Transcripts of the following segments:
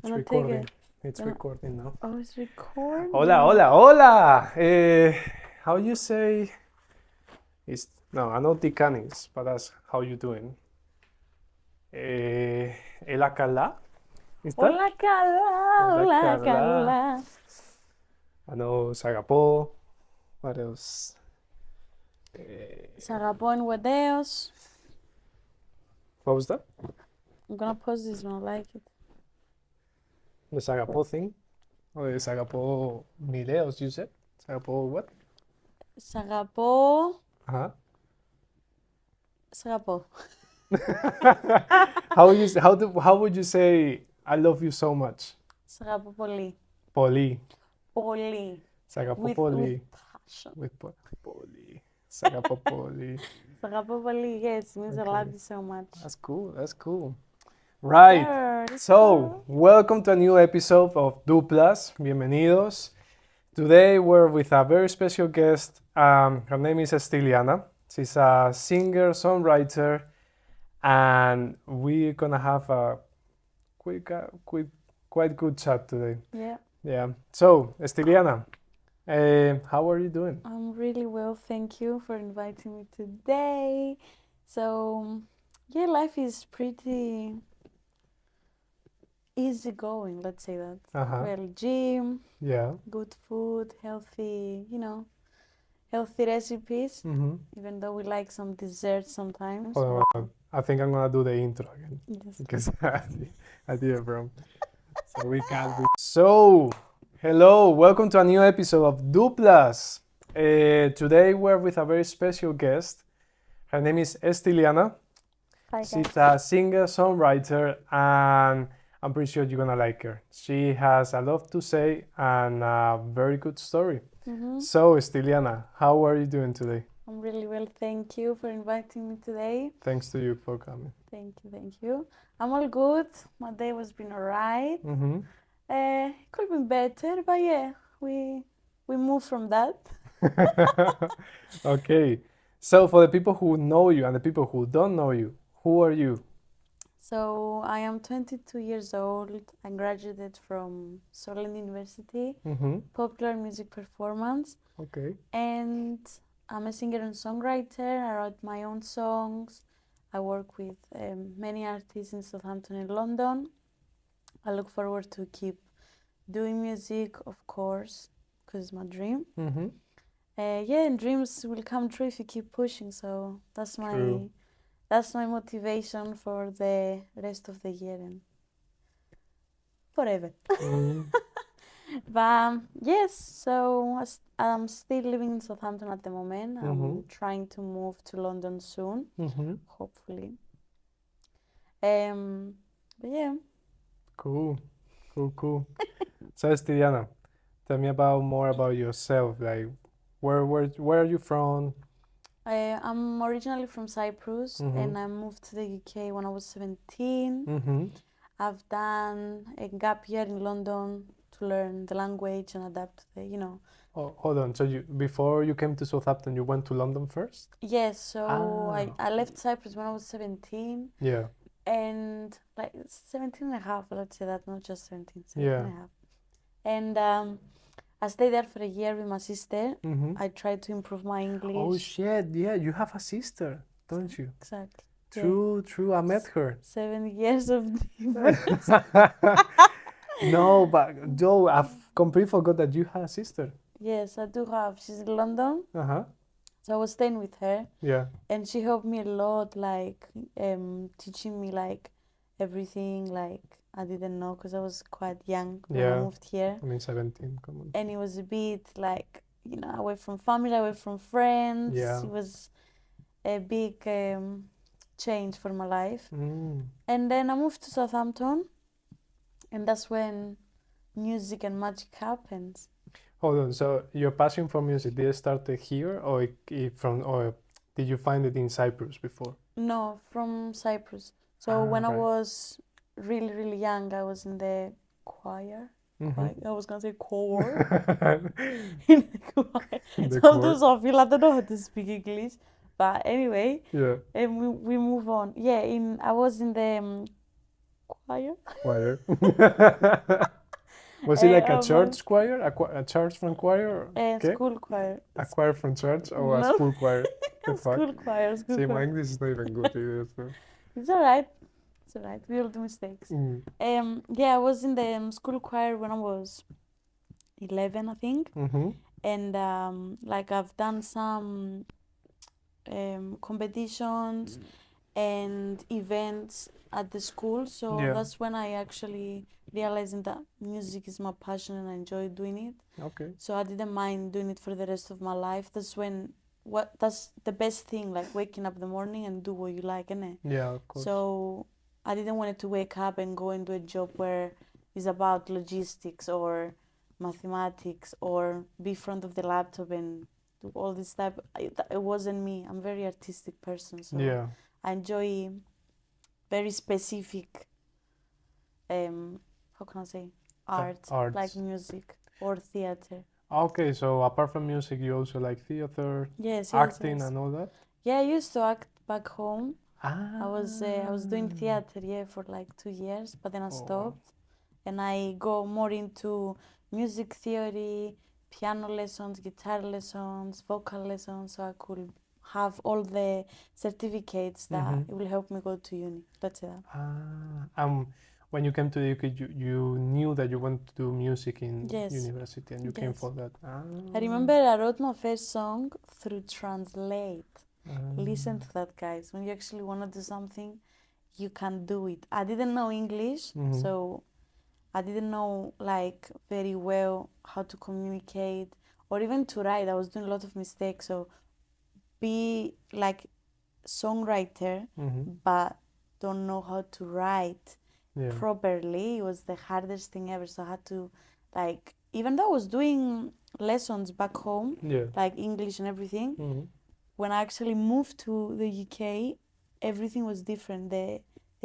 It's Gonna take recording. it. It's Gonna- recording now. Oh, it's recording. Hola, hola, hola. How you say? No, I know Tikanis, but that's how you doing. El Akala? Is that? Hola, Carla. Hola, Hola, Carla. Carla. I know Sagapo. What else? Sagapon Wedeos. What was that? I'm gonna post this one. I like it. The Sagapo thing? Or the Sagapo videos, you said? Sagapo what? Sagapo. Uh-huh. Sagapo. How would you say I love you so much? Sagapo Poli. Poli. Poli. Sagapo With Poli. passion. With Poli. Sagapo Poli. Sagapo Poli. Yes, means I Okay. love you so much. That's cool. That's cool. Right. Sure, So, welcome to a new episode of Duplas. Bienvenidos. Today we're with a very special guest. Her name is Estiliana. She's a singer, songwriter, and we're gonna have a quite good chat today. Yeah, Yeah. So, Estiliana, how are you doing? I'm really well. Thank you for inviting me today. So, yeah, life is pretty easy going, let's say that. Uh-huh. Well, gym, Yeah. good food, healthy, healthy recipes, Mm-hmm. even though we like some desserts sometimes. Hold on. I think I'm gonna do the intro again Yes. because I did it wrong. So we can't. So, hello, welcome to a new episode of Duplas. Today we're with a very special guest. Her name is Estiliana. Hi, guys. She's a singer, songwriter, and I'm pretty sure you're gonna like her. She has a lot to say and a very good story. Mhm. So, Estiliana, how are you doing today? I'm really well. Thank you for inviting me today. Thanks to you for coming. Thank you, thank you. I'm all good. My day has been alright. Mm-hmm. Could have been better, but yeah, we move from that. Okay. So, for the people who know you and the people who don't know you, who are you? So I am 22 years old. I graduated from Solent University, Mm-hmm. popular music performance, Okay. and I'm a singer and songwriter. I write my own songs. I work with many artists in Southampton and London. I look forward to keep doing music, of course, because it's my dream. Mm-hmm. Yeah, and dreams will come true if you keep pushing. So that's True. my motivation for the rest of the year and forever. Mm. But yes, so I'm still living in Southampton at the moment. I'm Mhm. trying to move to London soon, Mm-hmm. hopefully. But yeah, Cool. Cool. So, Estiliana, tell me more about yourself. Like, where are you from? I'm originally from Cyprus Mhm. and I moved to the UK when I was 17. Mm-hmm. I've done a gap year in London to learn the language and adapt to the. Oh, hold on. So before you came to Southampton, you went to London first? Yes, so I left Okay. Cyprus when I was 17 Yeah. and like 17 and a half, let's say that, not just 17, 17 Yeah. and a half. And I stayed there for a year with my sister. Mm-hmm. I tried to improve my English. Oh shit! Yeah, you have a sister, don't you? Exactly. True. I met her. 7 years of difference. No, but Joe, I've completely forgot that you had a sister. Yes, I do have. She's in London, Uh-huh. so I was staying with her. Yeah. And she helped me a lot, like teaching me like everything like I didn't know because I was quite young when I Yeah. moved here. I mean, 17. Come on. And it was a bit like, away from family, away from friends. Yeah. It was a big change for my life. Mm. And then I moved to Southampton, and that's when music and magic happens. Hold on. So your passion for music, did it start here or or did you find it in Cyprus before? No, from Cyprus. So when I Right. was really, really young, I was in the choir. Mm-hmm. I was gonna say choir. In the choir. The Sometimes chord. I feel I don't know how to speak English. But anyway, Yeah. and we move on. Yeah, I was in the choir. Choir. Was it like a But church choir? A church from choir? ¿Qué? school choir. A choir from church or a No. school choir? The fuck? School choir, school See, my choir. English is not even good either. So. It's alright. It's alright. We all do mistakes. Mm. Yeah, I was in the school choir when I was 11, I think. Mm-hmm. And like I've done some competitions and events at the school. So Yeah. that's when I actually realized that music is my passion and I enjoy doing it. Okay. So I didn't mind doing it for the rest of my life. That's the best thing, like waking up in the morning and do what you like, innit? Yeah, of course. So I didn't want to wake up and go into a job where it's about logistics or mathematics or be front of the laptop and do all this type. It wasn't me. I'm a very artistic person, so Yeah. I enjoy very specific, how can I say, art, arts. like music or theater. Okay, so apart from music, you also like theater, Yes, acting, yes. and all that? Yeah, I used to act back home. Ah. I was doing theater, yeah, for like 2 years, but then I Oh, wow. stopped, and I go more into music theory, piano lessons, guitar lessons, vocal lessons, so I could have all the certificates that Mhm. it will help me go to uni. Let's say that. When you came to the UK, you knew that you wanted to do music in Yes. university, and you came Yes. for that. I remember I wrote my first song through Translate. Ah. Listen to that, guys. When you actually want to do something, you can do it. I didn't know English, Mhm. so I didn't know like very well how to communicate or even to write. I was doing a lot of mistakes. So be like songwriter, Mhm. but don't know how to write Yeah. properly. It was the hardest thing ever. So I had to like, even though I was doing lessons back home, Yeah. like English and everything, Mhm. when I actually moved to the UK, everything was different. The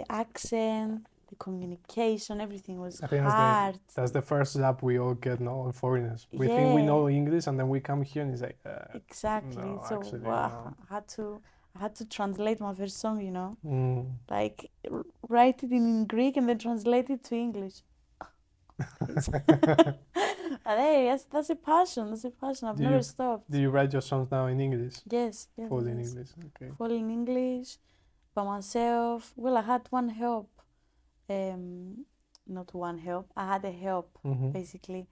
accent, the communication, everything was I think hard. that's the first lap we all get now on foreigners. We think we Yeah. know English, and then we come here and it's like, Exactly. no, So actually, wow, no. I had to translate my first song, you know, Mm. like write it in Greek and then translate it to English. And hey, that's a passion. That's a passion. I've Do never you- stopped. Do you write your songs now in English? Yes, yes, Full in yes. English, okay. Full in English by myself. Well, I had one help. Not one help. I had a help Mhm. basically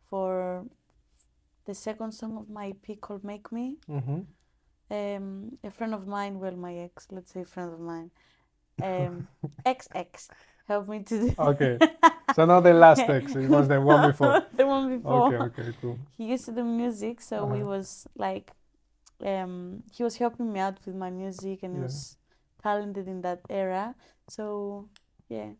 for the second song of my EP called "Make Me." Mhm. A friend of mine, well, my ex, let's say friend of mine, ex helped me to do. Okay. So not the last text, it was the one before. The one before. Okay, cool. He used to do music, so we Uh-huh. was like, he was helping me out with my music, and he Yeah. was talented in that era. So yeah,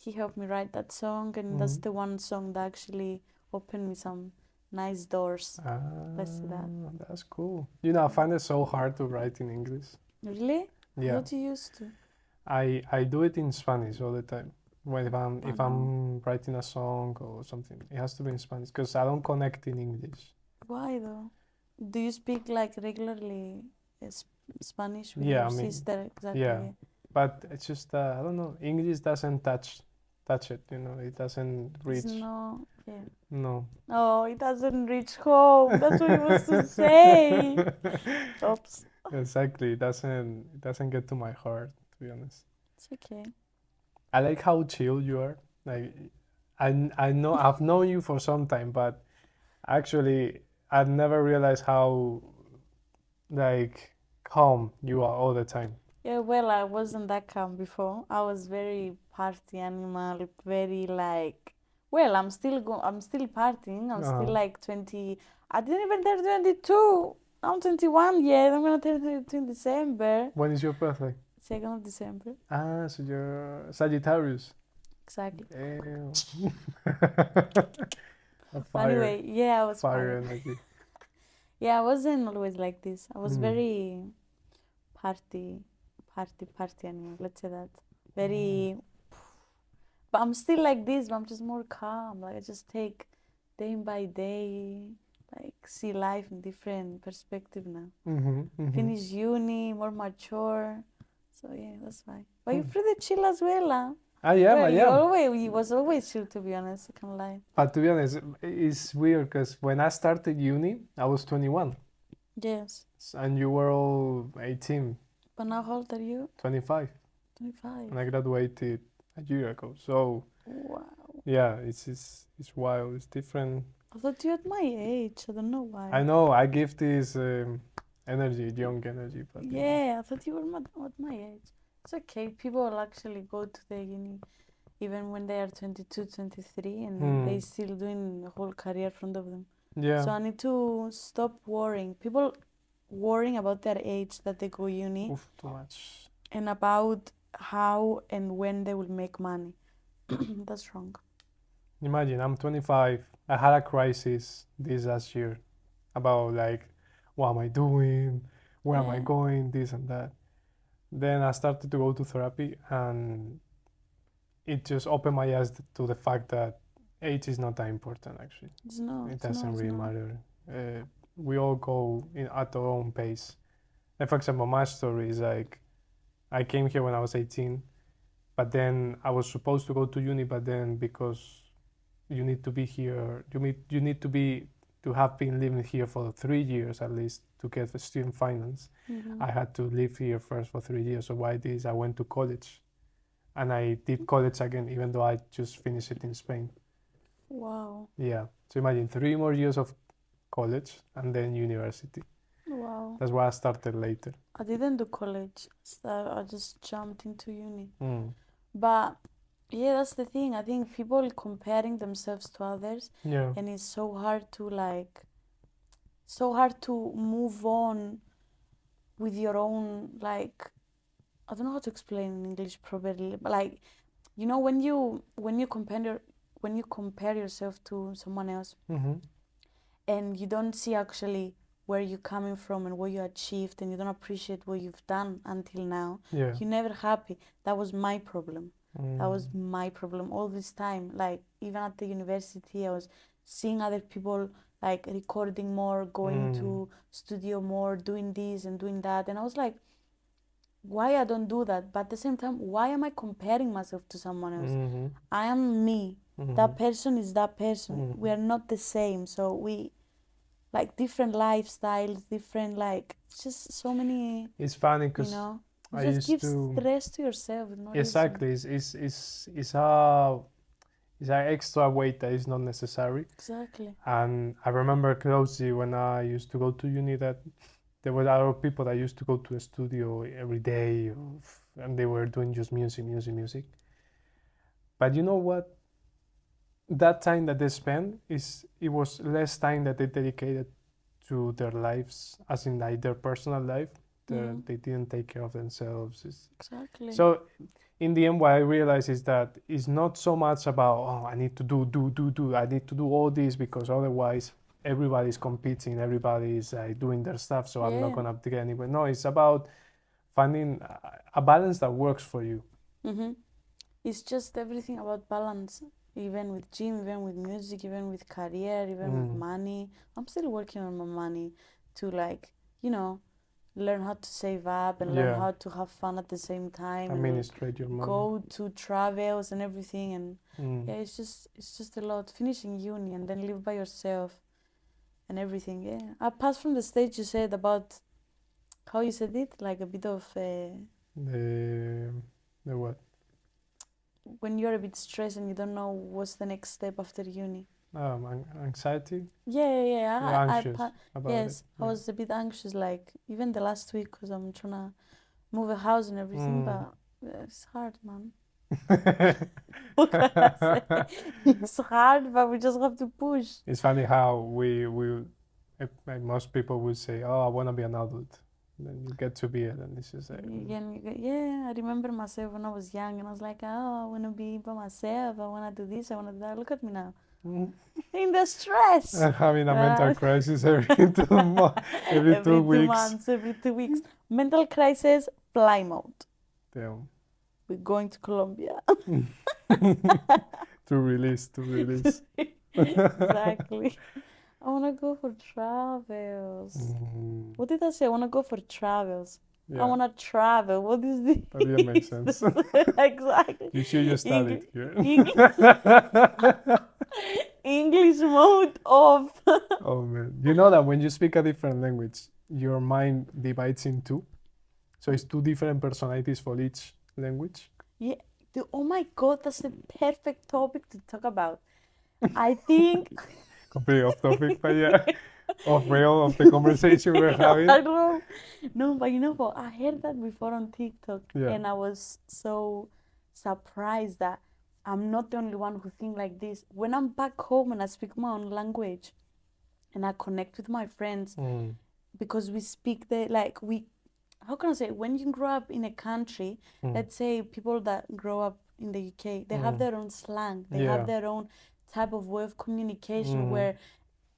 he helped me write that song, and that's Mhm. the one song that actually opened me some nice doors. Let's say that. That's cool. You know, I find it so hard to write in English. Really? Yeah. What you used to? I do it in Spanish all the time. When if Oh, I'm writing a song or something, it has to be in Spanish because I don't connect in English. Why though? Do you speak like regularly Spanish with Yeah, your I mean, sister? Exactly. yeah. But it's just I don't know. English doesn't touch it. You know, it doesn't reach. No, yeah. No. Oh, it doesn't reach home. That's what he was to say. Oops. Exactly. It doesn't get to my heart, to be honest. It's okay. I like how chill you are. Like I know I've known you for some time, but actually I've never realized how like calm you are all the time. Yeah, well, I wasn't that calm before. I was very party animal, very like, well, I'm still partying. I'm still Uh-huh. like 20. I didn't even turn 22. I'm 21 yet. I'm gonna turn 22 in December. When is your birthday? 2nd of December. So you're Sagittarius. Exactly. Damn. A But anyway, yeah, I was fire fire. energy. Yeah, I wasn't always like this. I was Mm. very party animal. Let's say that. Very. But I'm still like this, but I'm just more calm. Like I just take day by day, like see life in different perspective now. Finish uni, more mature. So yeah, that's why. But you're pretty chill as well, huh? Well, I am. he was always chill, to be honest. I can't lie. But to be honest, it's weird because when I started uni, I was 21, Yes. and you were all 18, But now how old are you? 25, 25. and I graduated a year ago. So Wow. yeah, it's wild. It's different. I thought you at my age. I don't know why. I know I give this energy, young energy, but Yeah, I thought you were at my age. It's okay. People will actually go to the uni even when they are 22, 23, and they still doing a whole career in front of them. yeah, So I need to stop worrying. People worrying about their age that they go uni oof, too much. and about how and when they will make money. That's wrong. Imagine I'm 25. I had a crisis this last year about like, what am I doing? Where am I Yeah. going? This and that. Then I started to go to therapy, and it just opened my eyes to the fact that age is not that important actually. It's not. It It's not. doesn't It's really not. matter. We all go at our own pace. Like for example, my story is like I came here when I was 18, but then I was supposed to go to uni, but then because you need to be here, you need to have been living here for 3 years at least to get the student finance. Mhm. I had to live here first for 3 years. So why this? I went to college, and I did college again, even though I just finished it in Spain. Wow. Yeah. So imagine 3 more years of college and then university. Wow. That's why I started later. I didn't do college. So I just jumped into uni. Mm. But yeah, that's the thing. I think people comparing themselves to others, Yeah. and it's so hard to move on with your own, like, I don't know how to explain in English properly, but like, you know, when you compare yourself to someone else, Mm-hmm. and you don't see actually where you're coming from and what you achieved, and you don't appreciate what you've done until now, Yeah. you're never happy. That was my problem. Mm. That was my problem all this time. Like, even at the university, I was seeing other people like recording more, going to studio more, doing this and doing that, and I was like, why I don't do that? But at the same time, why am I comparing myself to someone else? Mm-hmm. I am me. Mm-hmm. That person is that person. Mhm. We are not the same. So we like different lifestyles, different, like, it's just so many, It's funny you because know. I You just used give to stress to yourself. No reason. exactly. It's an extra weight that is not necessary. Exactly. And I remember closely when I used to go to uni that there were other people that used to go to a studio every day, and they were doing just music. But you know what? That time that they spent it was less time that they dedicated to their lives, as in like their personal life. They didn't take care of themselves. Exactly. So in the end, what I realized is that it's not so much about, oh, I need to do. I need to do all this because otherwise everybody's competing, everybody's doing their stuff. So I'm not Yeah. gonna get anywhere. No, it's about finding a balance that works for you. It's just everything about balance. Even with gym, even with music, even with career, even with money. I'm still working on my money to, like, you know, learn how to save up and learn Yeah. how to have fun at the same time and Administrate your money. go to travels and everything. And Mm. yeah, it's just a lot. Finishing uni and then live by yourself and everything. Yeah. Apart from the stage you said about how you said it, like a bit of The what? when you're a bit stressed and you don't know what's the next step after uni. Anxiety. Yeah. You're anxious about Yes, it. I was a bit anxious, like even the last week, because I'm trying to move a house and everything, but it's hard, man. What can I say? It's hard, but we just have to push. It's funny how like most people would say, "Oh, I want to be an adult." Then you get to be it, and it's just like, Yeah, I remember myself when I was young, and I was like, oh, I want to be by myself. I want to do this. I want to do that. Look at me now. In the stress. having a mental crisis every 2 months, every 2 weeks. months, every 2 weeks. Mental crisis, fly mode. Damn. We're going to Colombia. To release. Exactly. I want to go for travels. What did I say? I want to go for travels. Yeah. I want to travel. What is this? That didn't make sense. Exactly. You should just study it here. English mode off. Oh man. You know that when you speak a different language, your mind divides in two. So it's two different personalities for each language. Yeah. Oh my God, that's the perfect topic to talk about. I think. Completely off topic, but yeah, off rail of the conversation we're having. I don't know. No, but you know what? I heard that before on TikTok, Yeah. and I was so surprised that I'm not the only one who think like this. When I'm back home and I speak my own language, and I connect with my friends, Mm. because we speak how can I say? When you grow up in a country, Mm. let's say people that grow up in the UK, they have their own slang. They Yeah. have their own type of way of communication where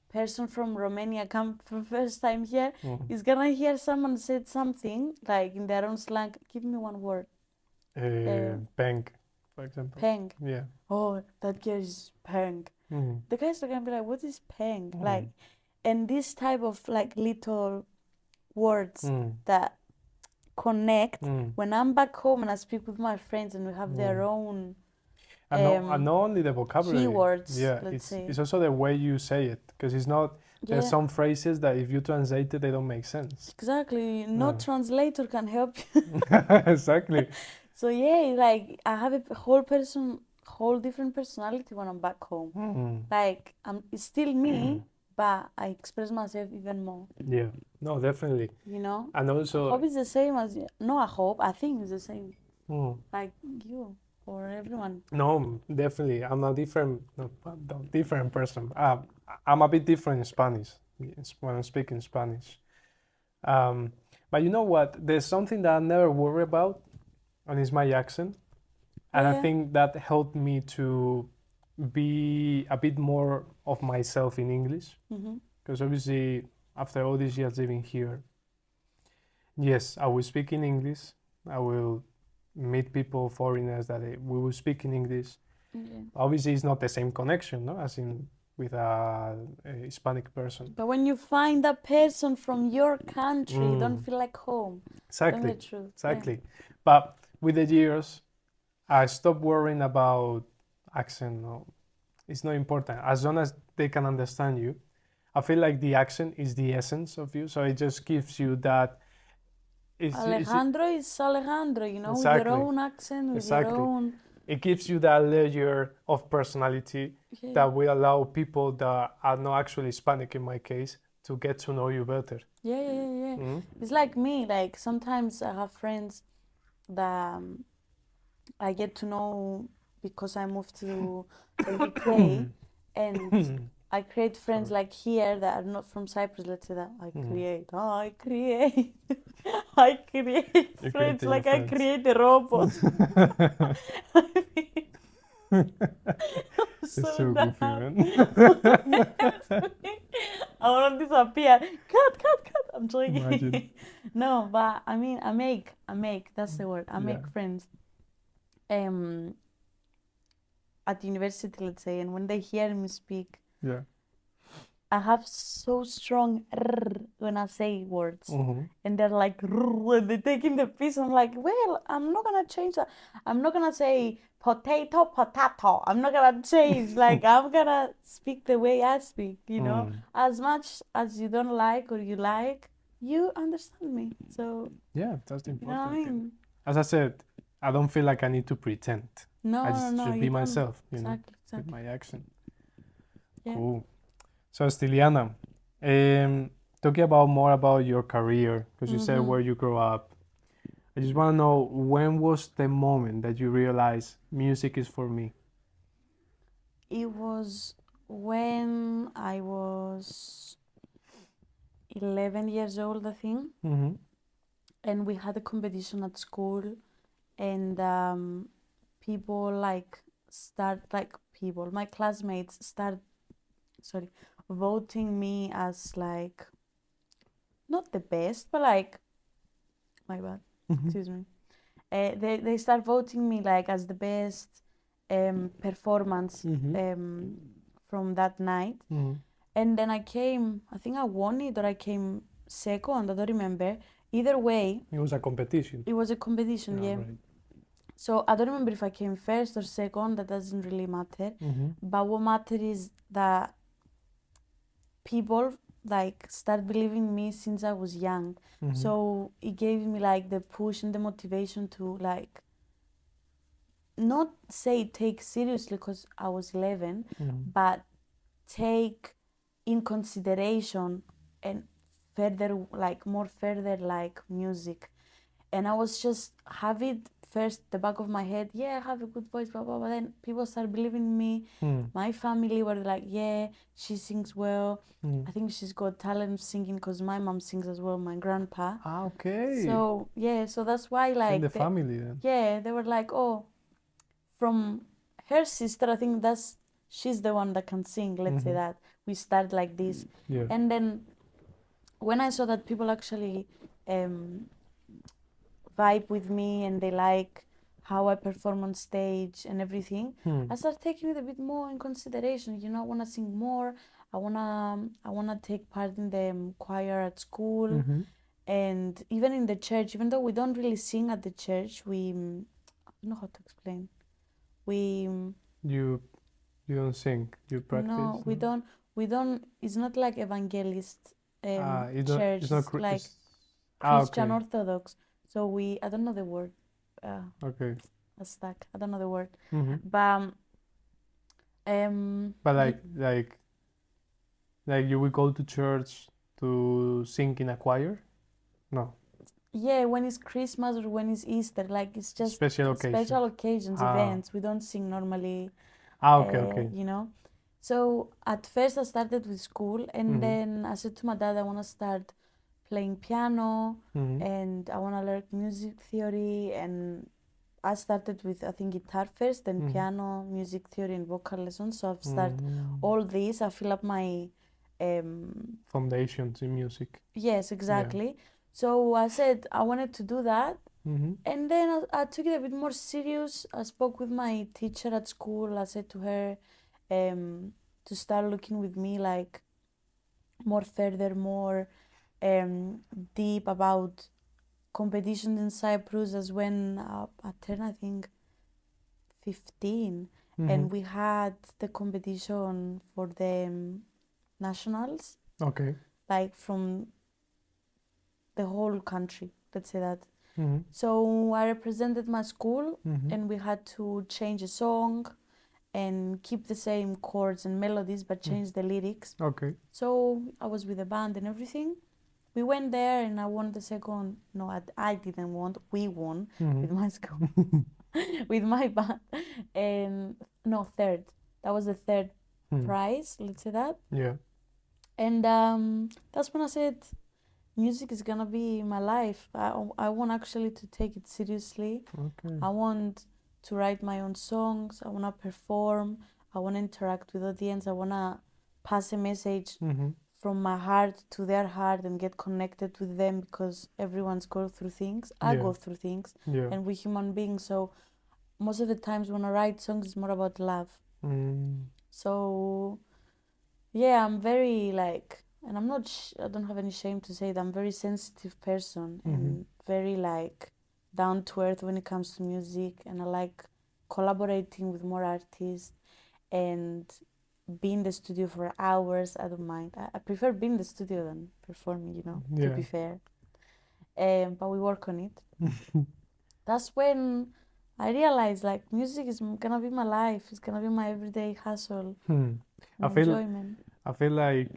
person from Romania come for first time here is gonna hear someone said something like in their own slang. Give me one word. Peng, for example. Peng. Yeah. Oh, that girl is peng. Mm. The guys are gonna be like, what is peng? Like, and this type of like little words that connect. When I'm back home and I speak with my friends and we have their own And not only the vocabulary. keywords, Yeah, let's say. it's also the way you say it, because it's not. There's some phrases that if you translate it, they don't make sense. Exactly. No translator can help you. Exactly. So yeah, like I have a whole different personality when I'm back home. Like it's still me, but I express myself even more. Yeah. No, definitely. You know. And also. I hope it's the same as you. No, I think it's the same. Mm. Like you or everyone. No, definitely. I'm a different person. I'm a bit different in Spanish when I'm speaking Spanish. But you know what? There's something that I never worry about, and it's my accent. And I think that helped me to be a bit more of myself in English. Because obviously, after all these years living here, yes, I will speak in English. I will meet people, foreigners, that we will speak in English. Obviously, it's not the same connection, no, as in with a Hispanic person. But when you find that person from your country, you don't feel like home. Exactly. True. Exactly. Yeah. But with the years, I stopped worrying about accent. No, it's not important. As long as they can understand you, I feel like the accent is the essence of you. So it just gives you that. Alejandro is Alejandro, you know, exactly. with your own accent, with your own. It gives you that layer of personality that will allow people that are not actually Hispanic, in my case, to get to know you better. Yeah. It's like me. Like sometimes I have friends that I get to know because I moved to the UK, and I create friends like here that are not from Cyprus. Let's say that I create friends like I create a robot. So goofy, man. I want to disappear. Cut. I'm joking. Imagine. No, but I mean, I make. That's the word. I make friends. At university, let's say, and when they hear me speak, I have so strong when I say words, and they're like, when they take in the piece, I'm like, well, I'm not gonna change that. I'm not gonna say potato. I'm not gonna change. Like I'm gonna speak the way I speak. You know, as much as you don't like or you like, you understand me. So yeah, that's the important you know what I mean? thing. As I said, I don't feel like I need to pretend. No, I just should be myself, you know, exactly. with my accent. Yeah. Cool. So, Stiliana, talking more about your career, because you said where you grew up. I just want to know, when was the moment that you realized music is for me? It was when I was 11 years old, I think. And we had a competition at school, and my classmates start voting me as like not the best, but like my bad, excuse me. They start voting me like as the best performance from that night. And then I think I won it or I came second, I don't remember. either way, It was a competition. it was a competition, Ah, yeah. right. So I don't remember if I came first or second, that doesn't really matter. But what matters is that people like start believing in me since I was young. So it gave me like the push and the motivation to like not say take seriously because I was 11, but take in consideration and further like more further like music. And I was just have it first the back of my head, yeah, I have a good voice, blah blah blah. Then people start believing in me. My family were like, yeah, she sings well. I think she's got talent singing because my mom sings as well, my grandpa. Ah, okay. So yeah, so that's why like in the family then. yeah, they were like, oh, from her sister, I think she's the one that can sing. Let's say that we start like this, Yeah. and then when I saw that people actually vibe with me and they like how I perform on stage and everything, I started taking it a bit more in consideration. You know, I wanna sing more. I wanna take part in the choir at school, and even in the church. Even though we don't really sing at the church, I don't know how to explain. You don't sing. You practice. No, we don't. It's not like evangelist It's church. It's not It's like okay. Christian Orthodox. So I don't know the word. Okay. I'm stuck. I don't know the word. But like you will go to church to sing in a choir? No. Yeah, when it's Christmas or when it's Easter, like it's just Special occasions, events. We don't sing normally. Okay. You know. So at first I started with school, and then I said to my dad, I want to start playing piano, and I want to learn music theory. And I started with, I think, guitar first, then piano, music theory, and vocal lessons. So I've started all these. I fill up my foundations in music. Yes, exactly. Yeah. So I said I wanted to do that. And then I took it a bit more serious. I spoke with my teacher at school. I said to her to start looking with me like more further, more deep about competitions in Cyprus. As when I turned, I think, 15, and we had the competition for the nationals. Okay. Like from the whole country, let's say that. So I represented my school, and we had to change a song and keep the same chords and melodies but change the lyrics. Okay. So I was with the band and everything. We went there and I won the second. No, I didn't won. We won with my school, with my band. And no, third. That was the third prize, let's say that. Yeah. And that's when I said, music is gonna be my life. I want actually to take it seriously. Okay. I want to write my own songs. I want to perform. I want to interact with audience. I want to pass a message from my heart to their heart and get connected with them, because everyone's go through things. I go through things, and we're human beings. So most of the times when I write songs, it's more about love. So yeah, I'm very like, and I'm not, I don't have any shame to say that I'm a very sensitive person and very like down to earth when it comes to music, and I like collaborating with more artists and be in the studio for hours. I don't mind. I prefer being in the studio than performing, you know, to be fair. But we work on it. That's when I realized like music is gonna be my life. It's gonna be my everyday hustle. Enjoyment. I feel like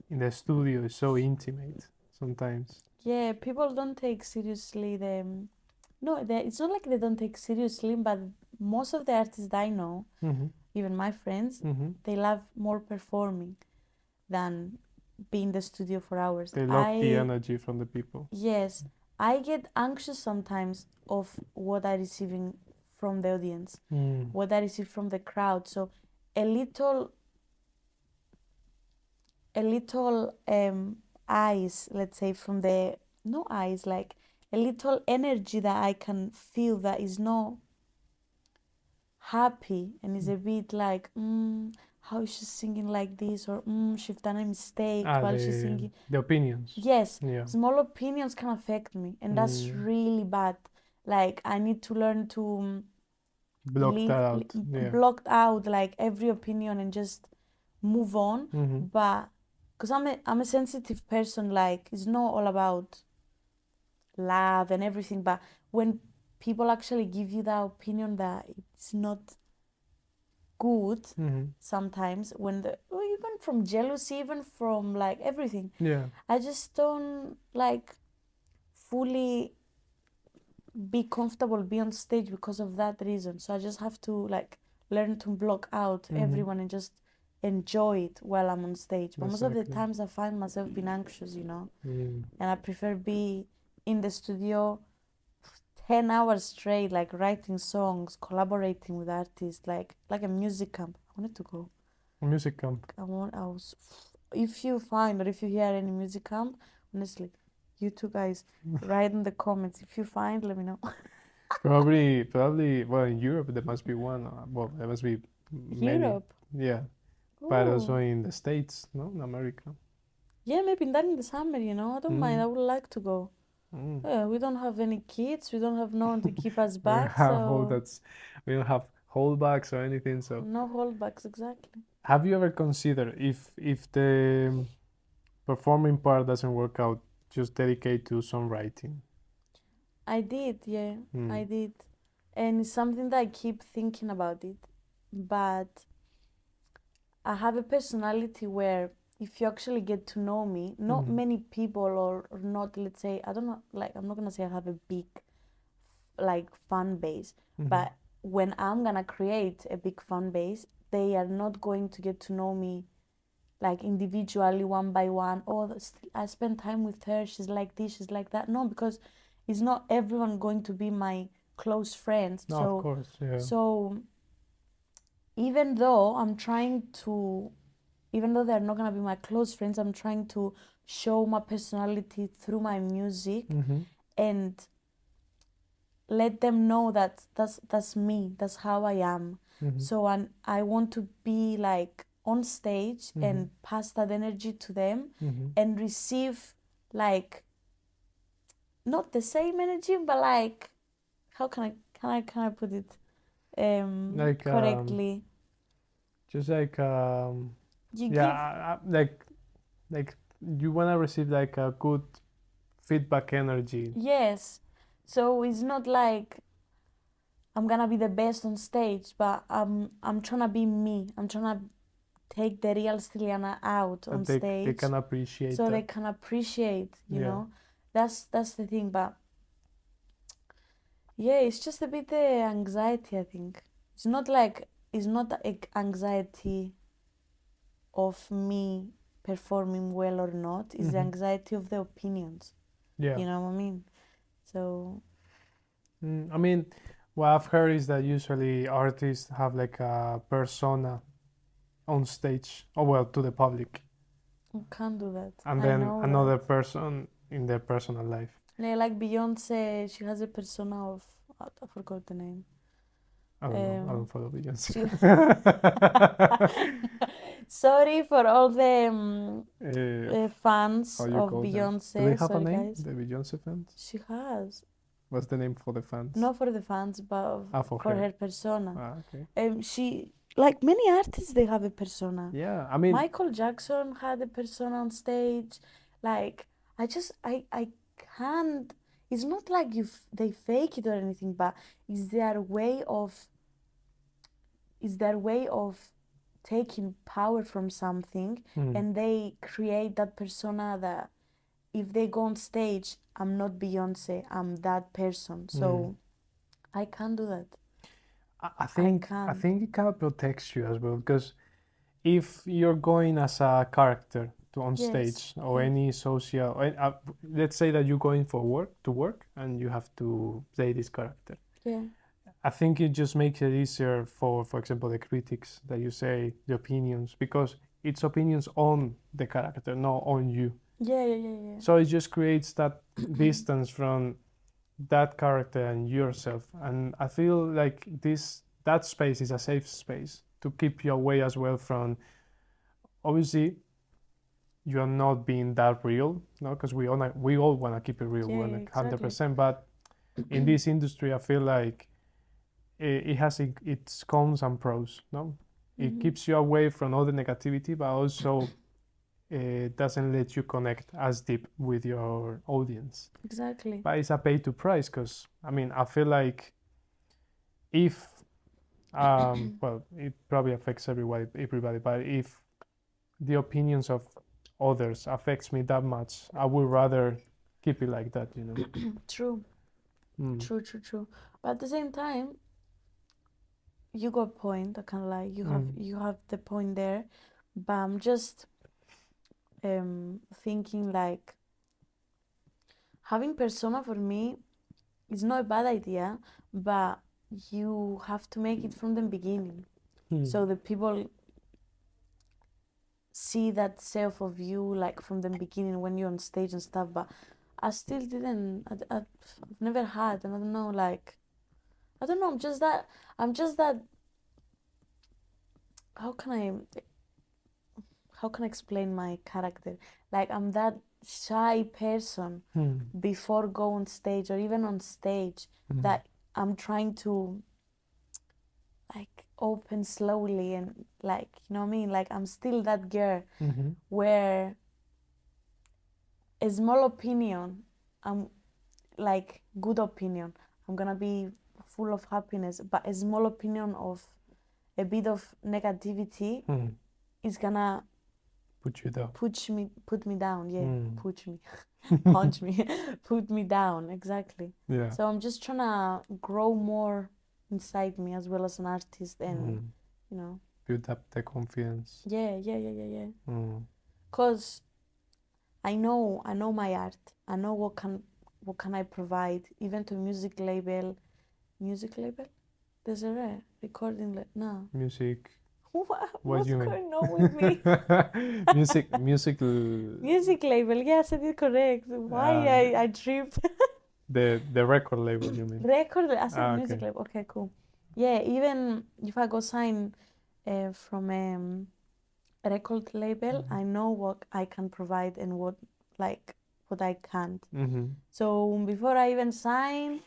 in the studio is so intimate sometimes. Yeah, people don't take seriously it's not like they don't take seriously, but most of the artists that I know, even my friends, they love more performing than being in the studio for hours. They love the energy from the people. Yes, I get anxious sometimes of what I receiving from the audience, what I receive from the crowd. So a little eyes, let's say, from the, no eyes, like a little energy that I can feel that is not happy and is a bit like, how is she singing like this, or she's done a mistake Ah, while she's singing. the opinions. Yes, Yeah. small opinions can affect me, and that's really bad. Like I need to learn to Block leave that out. Yeah. blocked out like every opinion and just move on. But because I'm a sensitive person, like it's not all about love and everything, but when people actually give you that opinion that it's not good, sometimes when even from jealousy, even from like everything, Yeah. I just don't like fully be comfortable, be on stage because of that reason. So I just have to like learn to block out everyone and just enjoy it while I'm on stage. But most of the times I find myself being anxious, and I prefer be in the studio 10 hours straight, like writing songs, collaborating with artists, like a music camp. I wanted to go. A music camp. If you find or if you hear any music camp, honestly, you two guys, write in the comments. If you find, let me know. Probably, well, in Europe there must be one. Well, there must be many. Europe. Yeah. But also Ooh. in the States, no? In America. Yeah, maybe that in the summer, I don't mind. I would like to go. Yeah, we don't have any kids. We don't have no one to keep us back. We don't have holdbacks or anything. So no holdbacks, exactly. have you ever considered if the performing part doesn't work out, just dedicate to songwriting? I did, yeah, I did. And it's something that I keep thinking about it. But I have a personality where if you actually get to know me, not many people or not, let's say, I don't know, like I'm not gonna say I have a big like fan base, but when I'm gonna create a big fan base, they are not going to get to know me like individually one by one. Oh, I spend time with her, she's like this, she's like that. No, because it's not everyone going to be my close friends. No, So of course, yeah. so even though they're not gonna be my close friends, I'm trying to show my personality through my music and let them know that that's me, that's how I am. So I want to be like on stage and pass that energy to them and receive like not the same energy, but like how can I put it Like correctly? just like You yeah, like you wanna receive like a good feedback energy. Yes. So it's not like I'm gonna be the best on stage, but I'm trying to be me. I'm trying to take the real Stiliana out on They stage can appreciate so that. they can appreciate, you Yeah. know. That's the thing, but yeah, it's just a bit the anxiety, I think. It's not anxiety of me performing well or not. It's the anxiety of the opinions. Yeah. You know what I mean? So I mean, what I've heard is that usually artists have like a persona on stage, or well, to the public, I can't do that. and I then know another that. person in their personal life. Yeah, like Beyonce, she has a persona of I forgot the name. I don't follow Beyonce. Sorry for all the fans How you of call them? Beyonce. Do they have Sorry, a name? guys. The Beyonce fans? She has. What's the name for the fans? Not for the fans, but for for her. her persona. Okay. She like many artists, they have a persona. Yeah, I mean, Michael Jackson had a persona on stage. Like I can't. It's not like they fake it or anything, but it's their way of taking power from something, and they create that persona that if they go on stage, I'm not Beyonce, I'm that person. So I can't do that. I think it kind of protects you as well, because if you're going as a character on stage or any social, let's say that you're going for work and you have to play this character. Yeah. I think it just makes it easier for example, the critics that you say, the opinions, because it's opinions on the character, not on you. Yeah. So it just creates that distance from that character and yourself. And I feel like that space is a safe space to keep you away as well from, obviously, you're not being that real, no, because we all want to keep it real, we Yeah, want exactly. 100%. But in this industry, I feel like it has its cons and pros, no? It keeps you away from all the negativity, but also doesn't let you connect as deep with your audience. Exactly. But it's a pay to price, because I mean, I feel like if well, it probably affects everybody, but if the opinions of others affects me that much, I would rather keep it like that, you know. True. Mm. True. But at the same time, you got a point. I can't lie. You have the point there, but I'm just thinking like having persona for me is not a bad idea, but you have to make it from the beginning, so the people see that self of you like from the beginning when you're on stage and stuff. But I still didn't. I've never had, and I don't know. Like, I don't know. I'm just that. How can I explain my character? Like, I'm that shy person before go on stage or even on stage that I'm trying to like open slowly and like, you know what I mean? Like, I'm still that girl where a small opinion, I'm like good opinion, I'm gonna be full of happiness, but a small opinion of a bit of negativity is gonna Put you down. put me down. Punch me, put me down. Exactly. Yeah. So I'm just trying to grow more inside me as well as an artist, and you know, build up the confidence. yeah. Cause I know my art. I know what can I provide, even to music label. There's a recording no. Music. What's do you mean? going on with me? Music label. Yes, I did correct. Why I tripped. The record label, you mean? I said music okay. label. Okay, cool. Yeah, even if I go sign from a record label, I know what I can provide and what I can't. So before I even sign,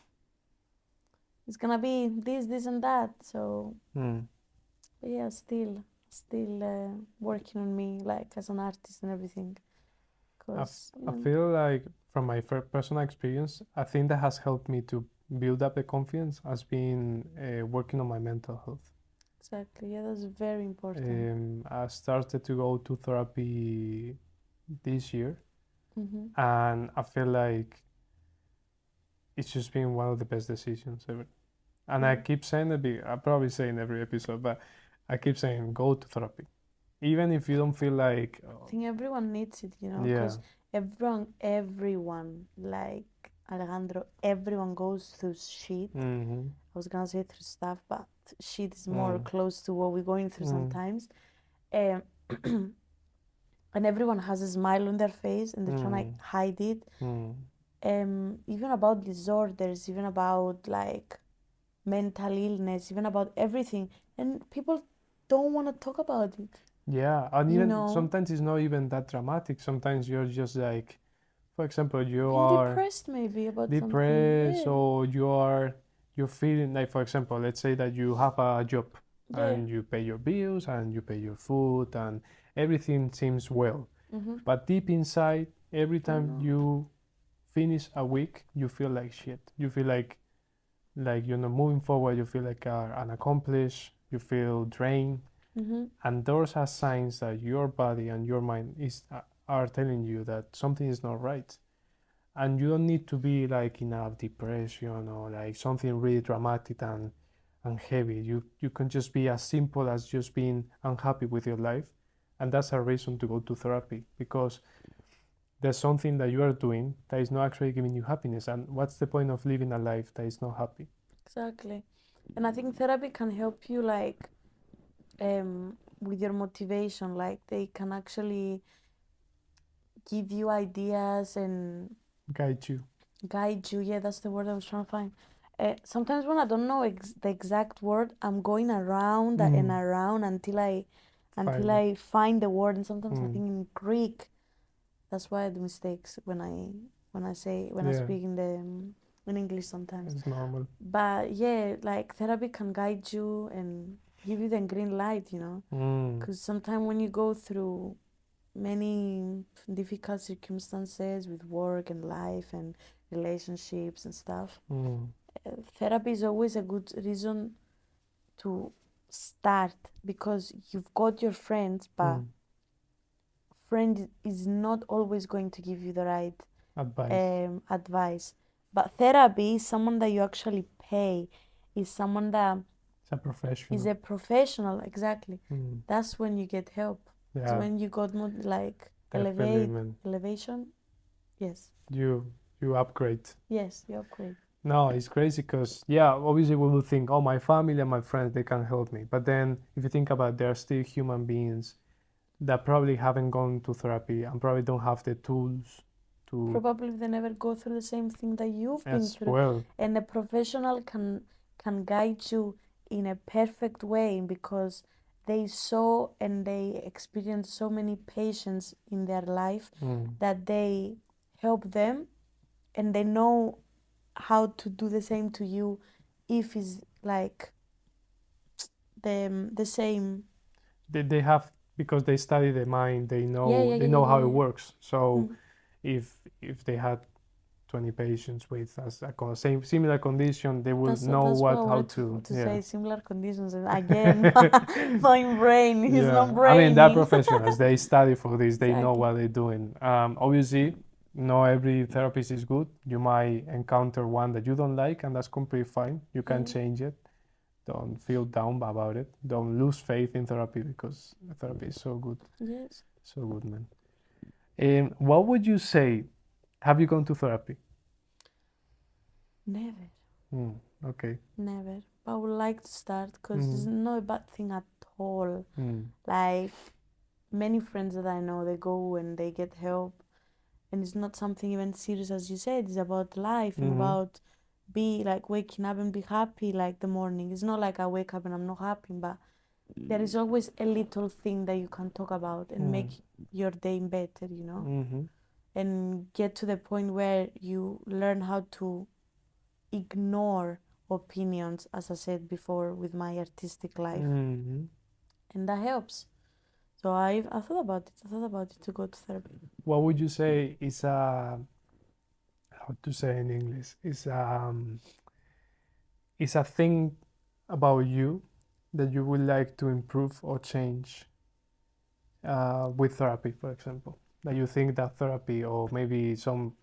it's gonna be this and that. So yeah, still working on me like as an artist and everything. Cause I feel like from my personal experience, I think that has helped me to build up the confidence has been working on my mental health. Exactly. Yeah, that's very important. I started to go to therapy this year, and I feel like it's just been one of the best decisions ever. And I keep saying it, I probably say in every episode, but I keep saying go to therapy. Even if you don't feel like... I think everyone needs it, you know, because everyone, like Alejandro, everyone goes through shit. I was gonna say through stuff, but shit is more close to what we're going through sometimes. And everyone has a smile on their face and they're trying to hide it. Even about disorders, even about like mental illness, even about everything, and people don't want to talk about it. Yeah, and even sometimes it's not even that dramatic. Sometimes you're just like, for example, you are depressed maybe about depressed, something. or you're feeling like, for example, let's say that you have a job and you pay your bills and you pay your food and everything seems well. But deep inside, every time you finish a week, you feel like shit. You feel like you're not moving forward. You feel like unaccomplished. You feel drained. And those are signs that your body and your mind are telling you that something is not right. And you don't need to be like in a depression or like something really dramatic and heavy. You can just be as simple as just being unhappy with your life. And that's a reason to go to therapy, because there's something that you are doing that is not actually giving you happiness. And what's the point of living a life that is not happy? Exactly. And I think therapy can help you like with your motivation. Like they can actually give you ideas and Guide you. Yeah, that's the word I was trying to find. Sometimes when I don't know the exact word, I'm going around and around until I find the word. And sometimes I think in Greek. That's why I do mistakes when I speak in English sometimes. It's normal. But yeah, like therapy can guide you and give you the green light, you know. Because sometimes when you go through many difficult circumstances with work and life and relationships and stuff, therapy is always a good reason to start, because you've got your friends, but friend is not always going to give you the right advice. But therapy is someone that you actually pay, is someone that It's a professional. is a professional, exactly. That's when you get help. Yeah. It's when you got more like elevation. Yes. You upgrade. Yes, you upgrade. No, it's crazy because, yeah, obviously we will think, oh, my family and my friends, they can help me. But then if you think about it, they're still human beings that probably haven't gone to therapy and probably don't have the tools to... Probably they never go through the same thing that you've been through. Well. And a professional can guide you in a perfect way, because they saw and they experienced so many patients in their life that they help them, and they know how to do the same to you if it's like the same. They have, because they study the mind, they know how it works. So if they had 20 patients with similar condition, they will know how to say similar conditions. And again, my brain is not braining. I mean, they're professionals. They study for this. They know what they're doing. Obviously, not every therapist is good. You might encounter one that you don't like, and that's completely fine. You can change it. Don't feel down about it. Don't lose faith in therapy, because therapy is so good. Yes. So good, man. What would you say? Have you gone to therapy? Never. Okay. Never. But I would like to start, because it's not a bad thing at all. Like many friends that I know, they go and they get help, and it's not something even serious, as you said. It's about life and about be like waking up and be happy like the morning. It's not like I wake up and I'm not happy, but there is always a little thing that you can talk about and make your day better, you know, and get to the point where you learn how to ignore opinions, as I said before with my artistic life, and that helps. So I thought about it. I thought about it to go to therapy. What would you say is how to say in English? Is a thing about you that you would like to improve or change with therapy, for example? That you think that therapy or maybe some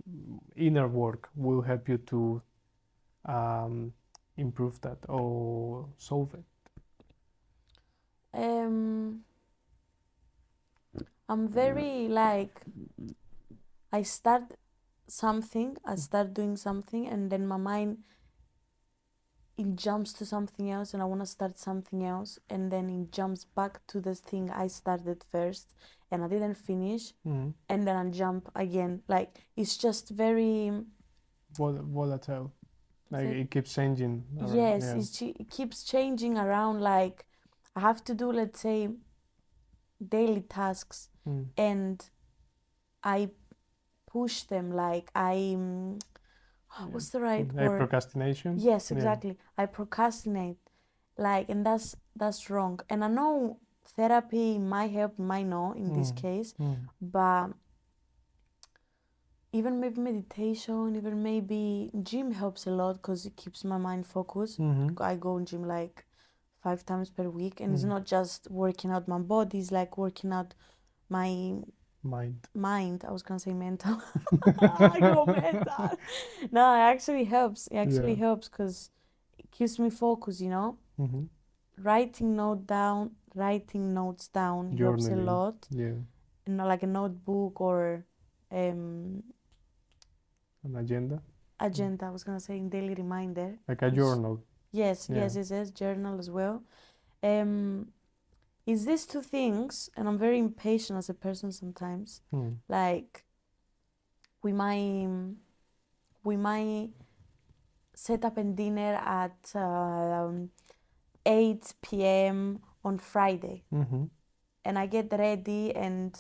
inner work will help you to improve that or solve it? I'm very like, I start doing something, and then my mind, it jumps to something else, and I want to start something else, and then it jumps back to this thing I started first and I didn't finish, and then I jump again. Like, it's just very volatile. Like, it keeps changing around. Yes, it keeps changing around. Like, I have to do, let's say, daily tasks, and I push them. Like, what's the right word? Procrastination? Yes, exactly. I procrastinate. Like, and that's wrong. And I know therapy might help, might not in this case, but even maybe meditation, even maybe gym helps a lot, because it keeps my mind focused. I go in gym like 5 times per week, and it's not just working out my body, it's like working out my mind. I was gonna say mental. I go mental. No, it actually helps. It actually helps, because it keeps me focused, you know. Writing notes down helps a lot. Yeah. You know, like a notebook or an agenda. I was gonna say daily reminder. Like a journal. Yes, journal as well. It's these two things, and I'm very impatient as a person sometimes. Like, we might set up a dinner at 8 p.m. on Friday. Mm-hmm. And I get ready, and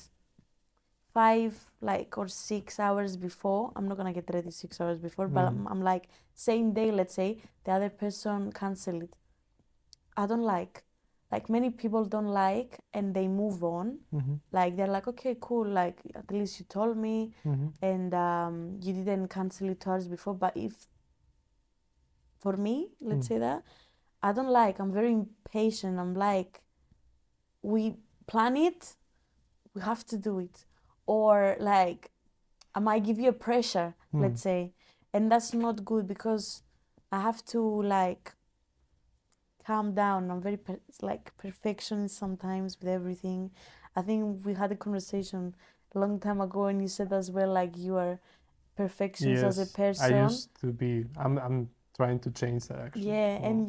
5 or 6 hours before, I'm not gonna get ready 6 hours before, but I'm like, same day, let's say, the other person cancel it. I don't like many people don't like, and they move on. Mm-hmm. Like they're like, okay, cool, like at least you told me, Mm-hmm. and you didn't cancel it 2 hours before. But if for me, let's say that, I don't like, I'm very impatient. I'm like, we plan it, we have to do it. Or like, I might give you a pressure, let's say, and that's not good, because I have to like calm down. I'm very perfectionist sometimes with everything. I think we had a conversation a long time ago, and you said as well, like, you are perfectionist as a Yes, I person. used to be. I'm trying to change that actually. Yeah, and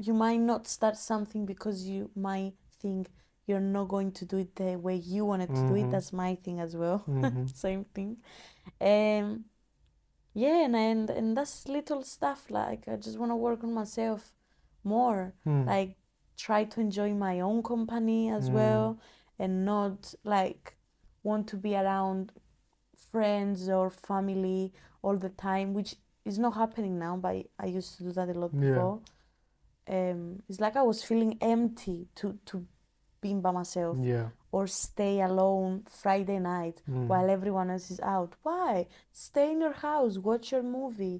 you might not start something because you might think you're not going to do it the way you wanted to do it. That's my thing as well. Same thing. Yeah, and that's little stuff, like I just want to work on myself more, like try to enjoy my own company as well, and not like want to be around friends or family all the time, which is not happening now, but I used to do that a lot before. It's like I was feeling empty to being by myself, or stay alone Friday night while everyone else is out. Why? Stay in your house, watch your movie,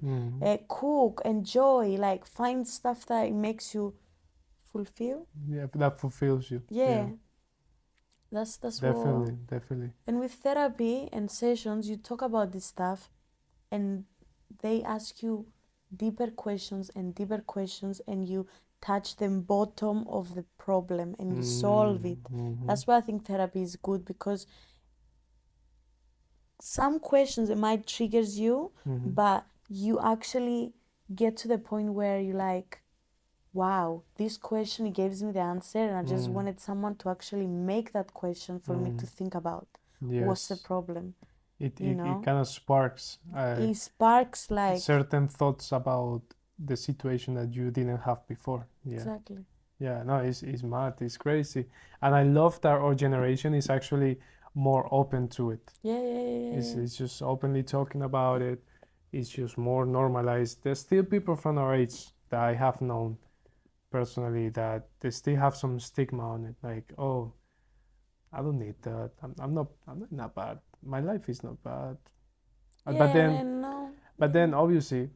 cook, enjoy, like find stuff that makes you fulfill. Yeah, that fulfills you. Yeah. That's Definitely, definitely. And with therapy and sessions, you talk about this stuff, and they ask you deeper questions, and you touch the bottom of the problem, and you solve it. That's why I think therapy is good, because some questions, it might triggers you, but you actually get to the point where you like, wow, this question, it gives me the answer, and I just wanted someone to actually make that question for me to think about. What's the problem? It you know? kind of sparks It sparks like certain thoughts about the situation that you didn't have before. Yeah. exactly. Yeah, no, it's mad, it's crazy. And I love that our generation is actually more open to it. Yeah. It's just openly talking about it. It's just more normalized. There's still people from our age that I have known personally that they still have some stigma on it. Like, oh, I don't need that. I'm not bad. My life is not bad. But then obviously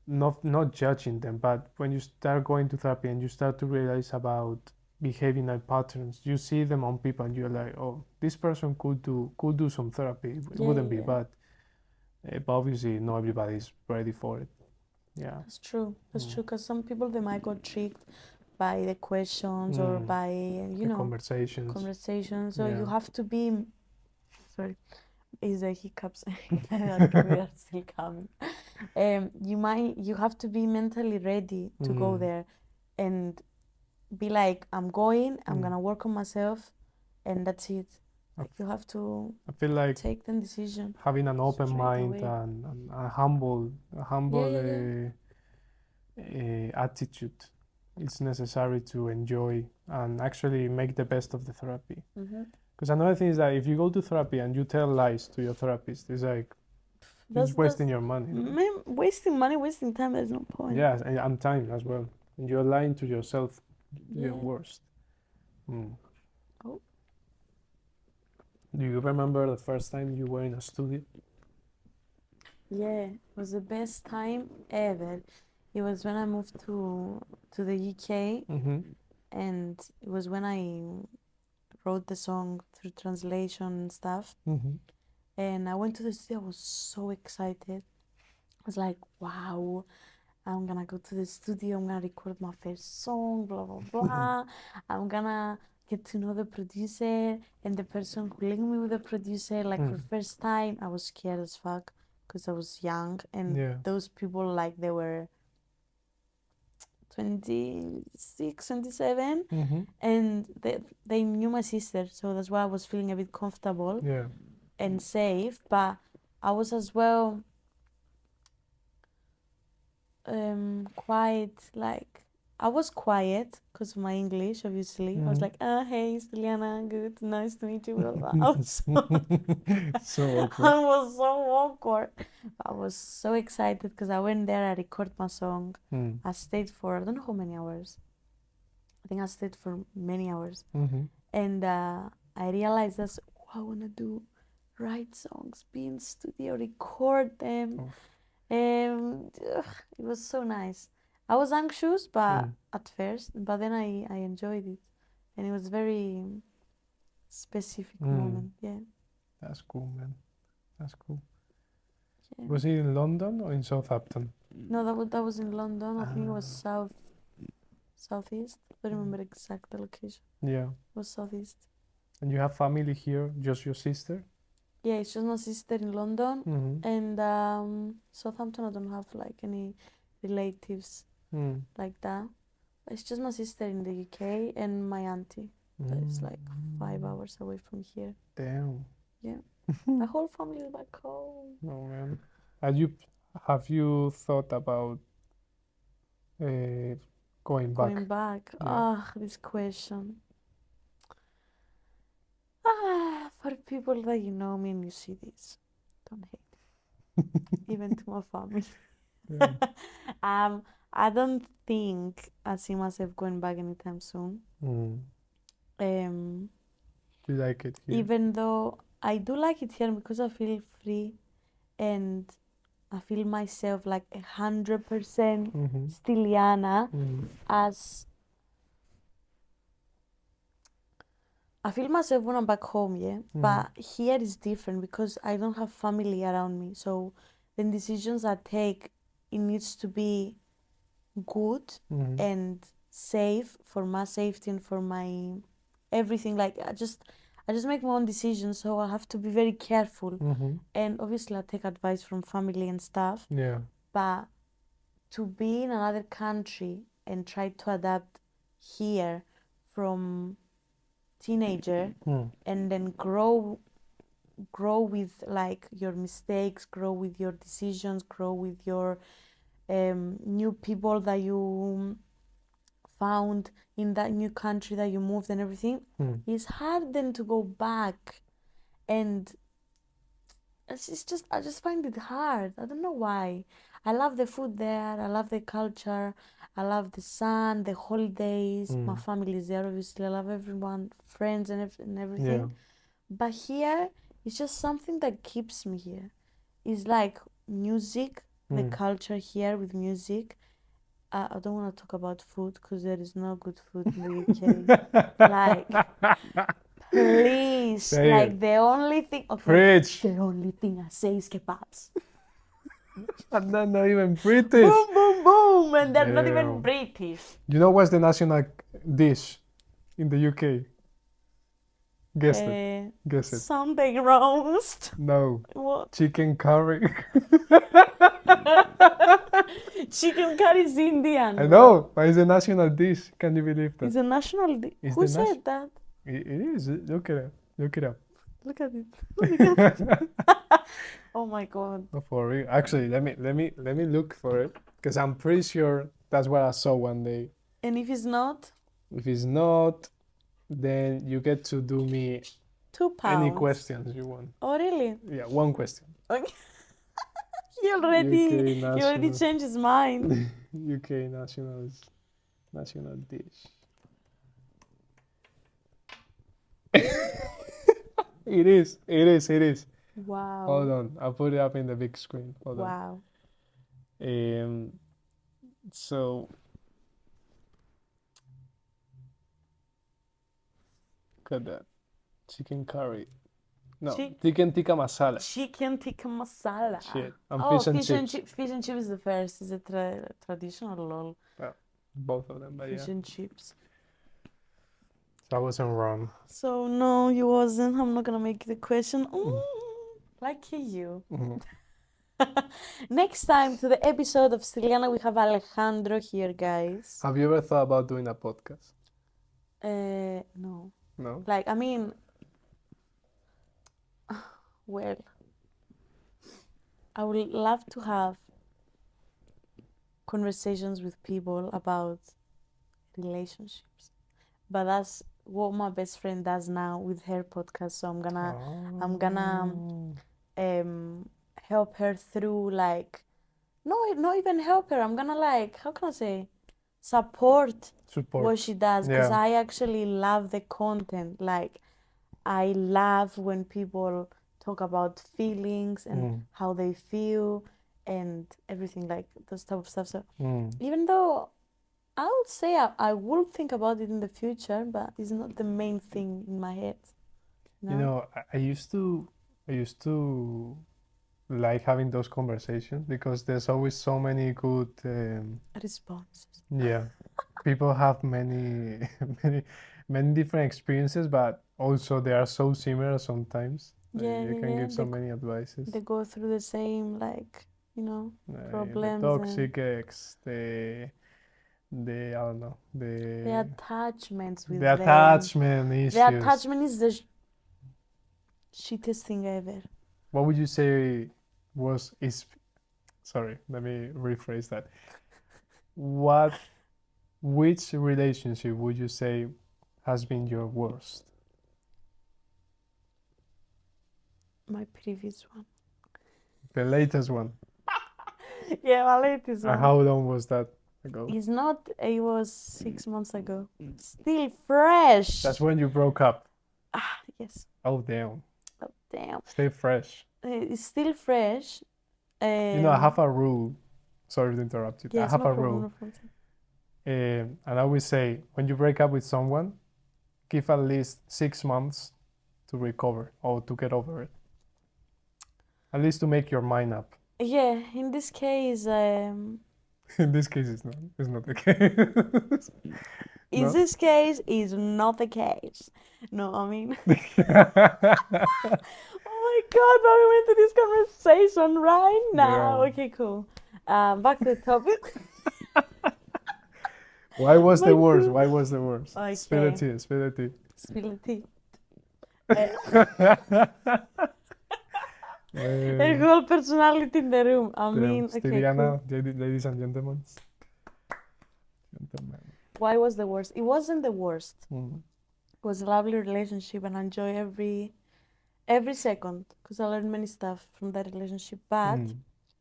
not judging them, but when you start going to therapy and you start to realize about behavioral patterns, you see them on people and you're like, oh, this person could do some therapy. It wouldn't be bad. But obviously not everybody is ready for it. Yeah. That's true, because some people, they might go tricked by the questions or by the conversations. So you have to be, sorry, is the hiccups we are still coming. You have to be mentally ready to go there, and be like, I'm gonna work on myself, and that's it. Like, you have to I feel like take the decision, having an open straight mind away. and a humble attitude is necessary to enjoy and actually make the best of the therapy. Because another thing is that if you go to therapy and you tell lies to your therapist, it's like you're just wasting your money. Wasting money, wasting time, there's no point. Yeah, and time as well. And you're lying to yourself, your worst. Oh. Do you remember the first time you were in a studio? Yeah, it was the best time ever. It was when I moved to the UK, and it was when I wrote the song through translation and stuff. And I went to the studio. I was so excited. I was like, wow, I'm gonna go to the studio, I'm gonna record my first song, blah blah blah. I'm gonna get to know the producer and the person who linked me with the producer, like for the first time. I was scared as fuck because I was young, and those people, like, they were 26, 27, and they knew my sister, so that's why I was feeling a bit comfortable and safe. But I was as well quite like I was quiet because of my English, obviously. I was like, hey, Stiliana, good, nice to meet you. Blah, blah, blah. I was So awkward. I was so awkward. I was so excited because I went there, I recorded my song. I stayed for I don't know how many hours. I think I stayed for many hours. And I realized that's what I want to do. Write songs, be in studio, record them. It was so nice. I was anxious, but at first, but then I enjoyed it, and it was very specific moment. Yeah. That's cool, man. That's cool. Yeah. Was it in London or in Southampton? No, that was in London. I think it was southeast. I don't remember exact the location. Yeah. It was southeast. And you have family here, just your sister? Yeah, it's just my sister in London, and Southampton. I don't have like any relatives like that. It's just my sister in the UK and my auntie. That is like 5 hours away from here. Damn. Yeah. My whole family is back home. Oh man. Have you thought about going back? Going back. Yeah. This question. For people that you know me and you see this, don't hate. Even to my family. Yeah. I don't think I see myself going back anytime soon. You like it here? Even though I do like it here because I feel free and I feel myself like 100% Stiliana, as I feel myself when I'm back home, yeah. But here is different because I don't have family around me. So the decisions I take, it needs to be good and safe for my safety and for my everything. Like I just make my own decisions, so I have to be very careful. And obviously I take advice from family and stuff. Yeah. But to be in another country and try to adapt here from teenager and then grow with like your mistakes, grow with your decisions, grow with your new people that you found in that new country that you moved and everything. It's hard then to go back, and it's just I just find it hard. I don't know why. I love the food there, I love the culture, I love the sun, the holidays, my family is there obviously, I love everyone, friends and everything. Yeah. But here it's just something that keeps me here. It's like music, the culture here with music. I don't want to talk about food because there is no good food in the UK. Like, please, Say like it. the only thing. Okay, Preach. the only thing I say is kebabs. And they're not even British. Boom, boom, boom, and they're not even Damn. British. You know what's the national dish in the UK? Guess it. Guess it. Sunday roast. No. What? Chicken curry. Chicken curry is Indian. I know, but it's a national dish. Can you believe that? It's a national dish. It's Who the said that? It is. Look it up. Look it up. Look at it. Oh my god. No, for real. Actually, let me look for it because I'm pretty sure that's what I saw one day. And if it's not, If it's not, then you get to do me £2. any questions you want. Oh really? Yeah, one question. Okay. He already national. changed his mind. UK national dish. It is. Wow. Hold on, I'll put it up in the big screen. Hold Wow. on. So look at that. Chicken curry. No, chicken tikka masala. Chicken tikka masala. Shit. And Oh, fish and chips. Fish and chips is the first. Is a traditional lol. Both of them, but Fish yeah. and chips. So I wasn't wrong. So no, you wasn't. I'm not gonna make the question. Lucky you. Next time to the episode of Stiliana, we have Alejandro here, guys. Have you ever thought about doing a podcast? No. No? Like, I mean, well, I would love to have conversations with people about relationships. But that's what my best friend does now with her podcast. So I'm gonna help her through, like, no, not even help her. I'm gonna, like, how can I say, support what she does, because Yeah. I actually love the content. Like, I love when people talk about feelings and how they feel and everything, like those type of stuff. So even though I would say I will think about it in the future, but it's not the main thing in my head. You know, I used to like having those conversations because there's always so many good Responses. yeah, people have many many different experiences, but also they are so similar sometimes. You can give so many advices. They go through the same, like, the problems toxic ex, the I don't know, the attachments with the them. attachment issues. The attachment is the shittest thing ever. What would you say sorry, let me rephrase that. Which relationship would you say has been your worst? My previous one. The latest one. Yeah, my latest one. And how long was that ago? It was 6 months ago. Still fresh. That's when you broke up. Yes. Oh, damn. Oh, damn. Stay fresh. It's still fresh. You know, I have a rule. Sorry to interrupt you. Yes, I have no a problem, rule. no problem. And I always say, when you break up with someone, give at least 6 months to recover or to get over it. At least to make your mind up. Yeah, in this case, In this case, it's not the case. in this case, is not the case. No, I mean, oh my God, why we went to this conversation right now? Yeah. Okay, cool. Back to the topic. Why was the worst? Why was the worst? Okay. Spill the tea. Spill the tea. Spill the tea. Eh, The whole personality in the room. I mean, okay, Styliana, cool. ladies and gentlemen. Why was the worst? It wasn't the worst. Mm. It was a lovely relationship, and I enjoy every second because I learned many stuff from that relationship. But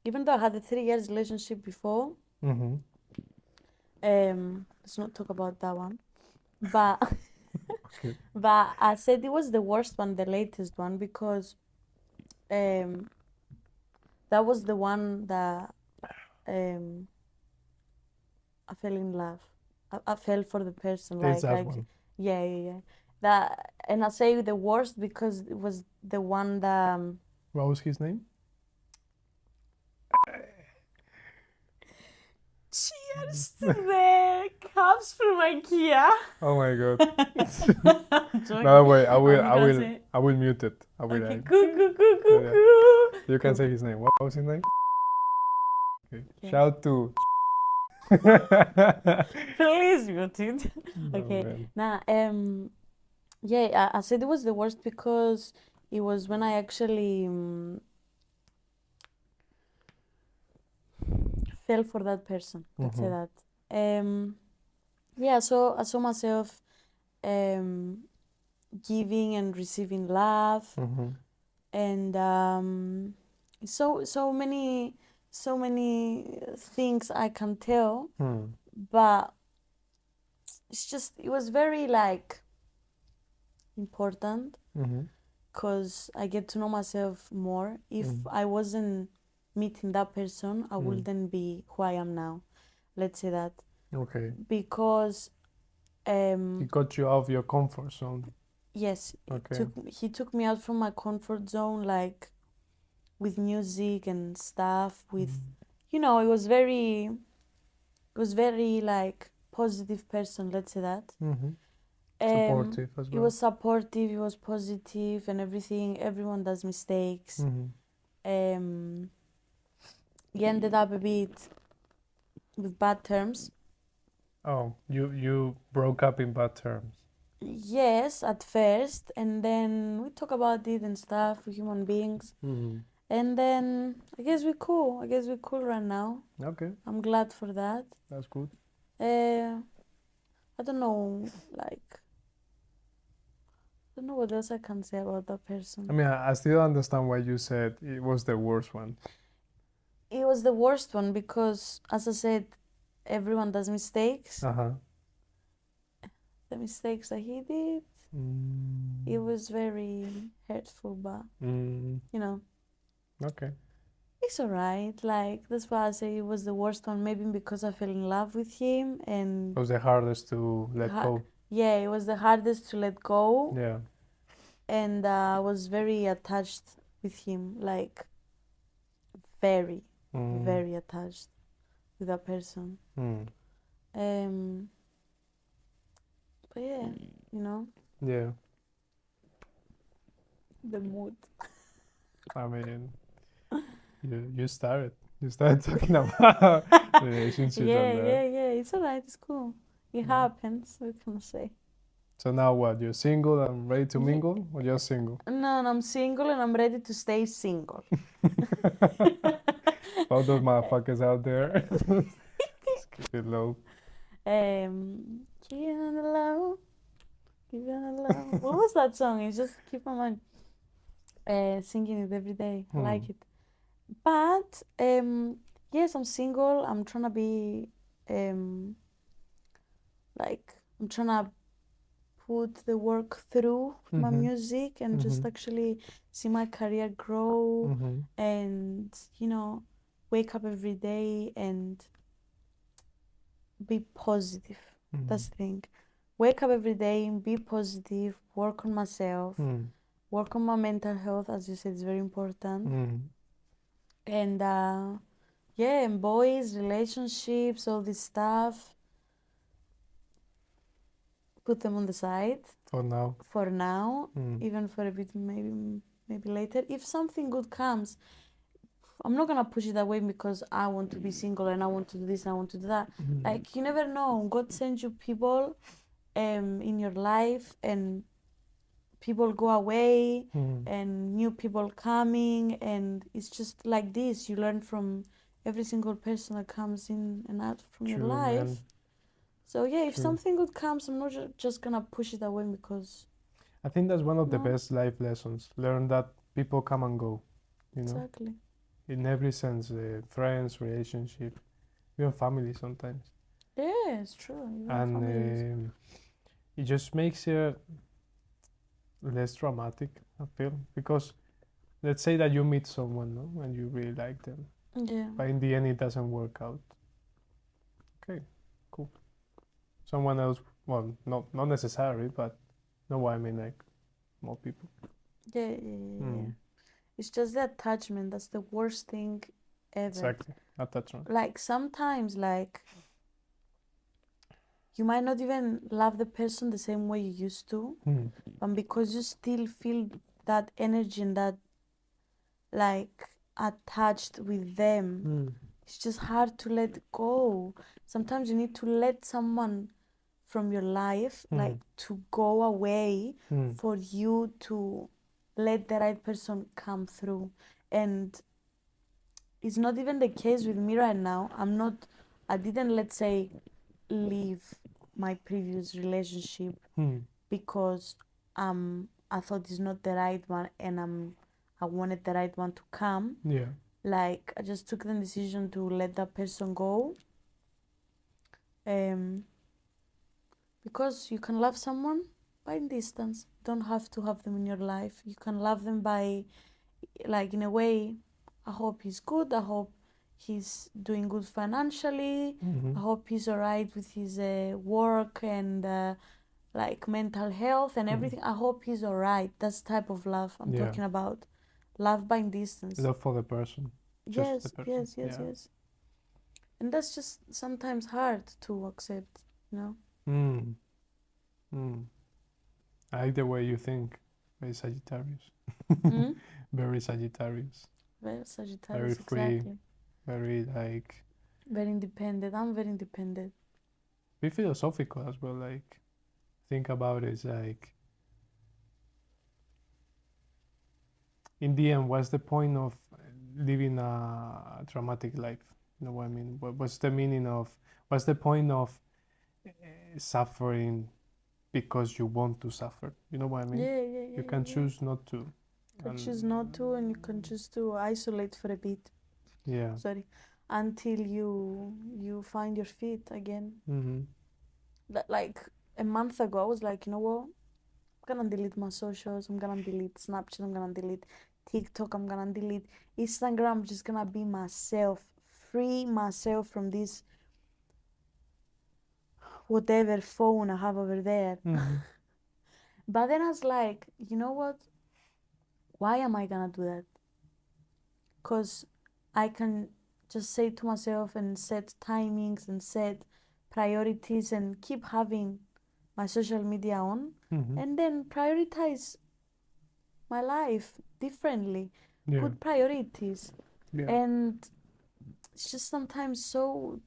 even though I had a 3 years relationship before, Mm-hmm. let's not talk about that one. But Okay. but I said it was the worst one, the latest one, because that was the one that I fell in love. I fell for the person. There's Like, that one. yeah. That, and I say the worst because it was the one that What was his name? cheers to the cups from IKEA. Oh my God. Joking. No, wait. I will. I'm I gonna will. say- I will mute it. I will. Okay, Yeah. cool. You can say his name. What was his name? Okay. Okay. Shout to. Please mute it. No, Okay. man. Nah, yeah, I said it was the worst because it was when I actually fell for that person. Let's say that. Yeah, so I saw myself giving and receiving love, Mm-hmm. and so many things I can tell, but it was very, like, important Mm-hmm. because I get to know myself more. If I wasn't meeting that person, I wouldn't be who I am now. Let's say that. Okay. Because He got you out of your comfort zone. yes, Okay. he took me out from my comfort zone, like with music and stuff, with it was very like positive person, let's say that. Mm-hmm. Supportive as He well. was supportive, he was positive and everything. Everyone does mistakes. Mm-hmm. He ended up a bit with bad terms. Oh, you broke up in bad terms. Yes, at first, and then we talk about it and stuff, with human beings. Mm-hmm. And then I guess we're cool. I guess we're cool right now. Okay, I'm glad for that. that's good. I don't know, like, I don't know what else I can say about that I person. mean, I still understand why you said it was the worst one. It was the worst one because, as I said, everyone does mistakes. Uh-huh. The mistakes that he did, it was very hurtful, but you know, Okay. it's alright. Like, that's why I say it was the worst one. Maybe because I fell in love with him It and was the hardest to let go. yeah, it was the hardest to let go. Yeah. And I was very attached with him, like very, very attached with that person. But yeah, you know, Yeah. the mood. I mean, you started talking about relationships and that. Yeah. It's alright. It's cool. It happens. What can I say? So now what? You're single and ready to Ye- mingle, or you're single? No, I'm single and I'm ready to stay single. All those motherfuckers out there. Just keep it low. Keep it on the low. Keep it on the low. What was that song? It's just keep on mind. Singing it every day. I like it. But yes, I'm single. I'm trying to be like I'm trying to put the work through my music and just actually see my career grow and you know wake up every day and be positive. That's the thing. Wake up every day and be positive, work on myself, work on my mental health, as you said, is very important. And yeah, and boys, relationships, all this stuff, put them on the side For now. for now, even for a bit, maybe later. If something good comes, I'm not gonna push it away because I want to be single and I want to do this and I want to do that. Like, you never know. God sends you people in your life and people go away and new people coming, and it's just like this. You learn from every single person that comes in and out from your True, life. man. So yeah, if True. something good comes, I'm not just gonna push it away because I think that's one of the No. best life lessons. Learn that people come and go, you know, exactly. in every sense, friends, relationship, even family sometimes. Yeah, it's true. Even families. And it just makes it less dramatic, I feel, because let's say that you meet someone, no, and you really like them, Yeah. but in the end it doesn't work out. Okay, cool. Someone else, well, not necessarily, but know what I mean, like more people. Yeah. It's just the attachment. That's the worst thing ever. Exactly, attachment. Like sometimes, like you might not even love the person the same way you used to, but because you still feel that energy and that like attached with them, it's just hard to let go. Sometimes you need to let someone from your life like to go away for you to let the right person come through. And it's not even the case with me right now. I didn't, let's say, leave my previous relationship because I thought it's not the right one and I wanted the right one to come. Yeah. Like I just took the decision to let that person go. Because you can love someone by distance. You don't have to have them in your life. You can love them by, like, in a way, I hope he's good. I hope he's doing good financially. I hope he's all right with his work and like mental health and everything. I hope he's all right. That's the type of love I'm talking about. Love by distance. Love for the person. Just the person. Yes. And that's just sometimes hard to accept, you know? I like the way you think. Very Sagittarius. Very Sagittarius. Very Sagittarius, Very free. exactly. Very like. Very independent. I'm very independent. Be philosophical as well. Like, think about it. It's like in the end, what's the point of living a traumatic life? You know what I mean? What's the meaning of, what's the point of suffering because you want to suffer? You know what I mean? Yeah. You can choose not to. You can choose not to, and you can choose to isolate for a bit. Yeah. Sorry, until you find your feet again. Mm-hmm. Like a month ago, I was like, you know what? I'm gonna delete my socials. I'm gonna delete Snapchat. I'm gonna delete TikTok. I'm gonna delete Instagram. I'm just gonna be myself, free myself from this whatever phone I have over there. Mm-hmm. But then I was like, you know what? Why am I gonna do that? Because I can just say to myself and set timings and set priorities and keep having my social media on, Mm-hmm. and then prioritize my life differently, Yeah. put priorities. Yeah. And it's just sometimes so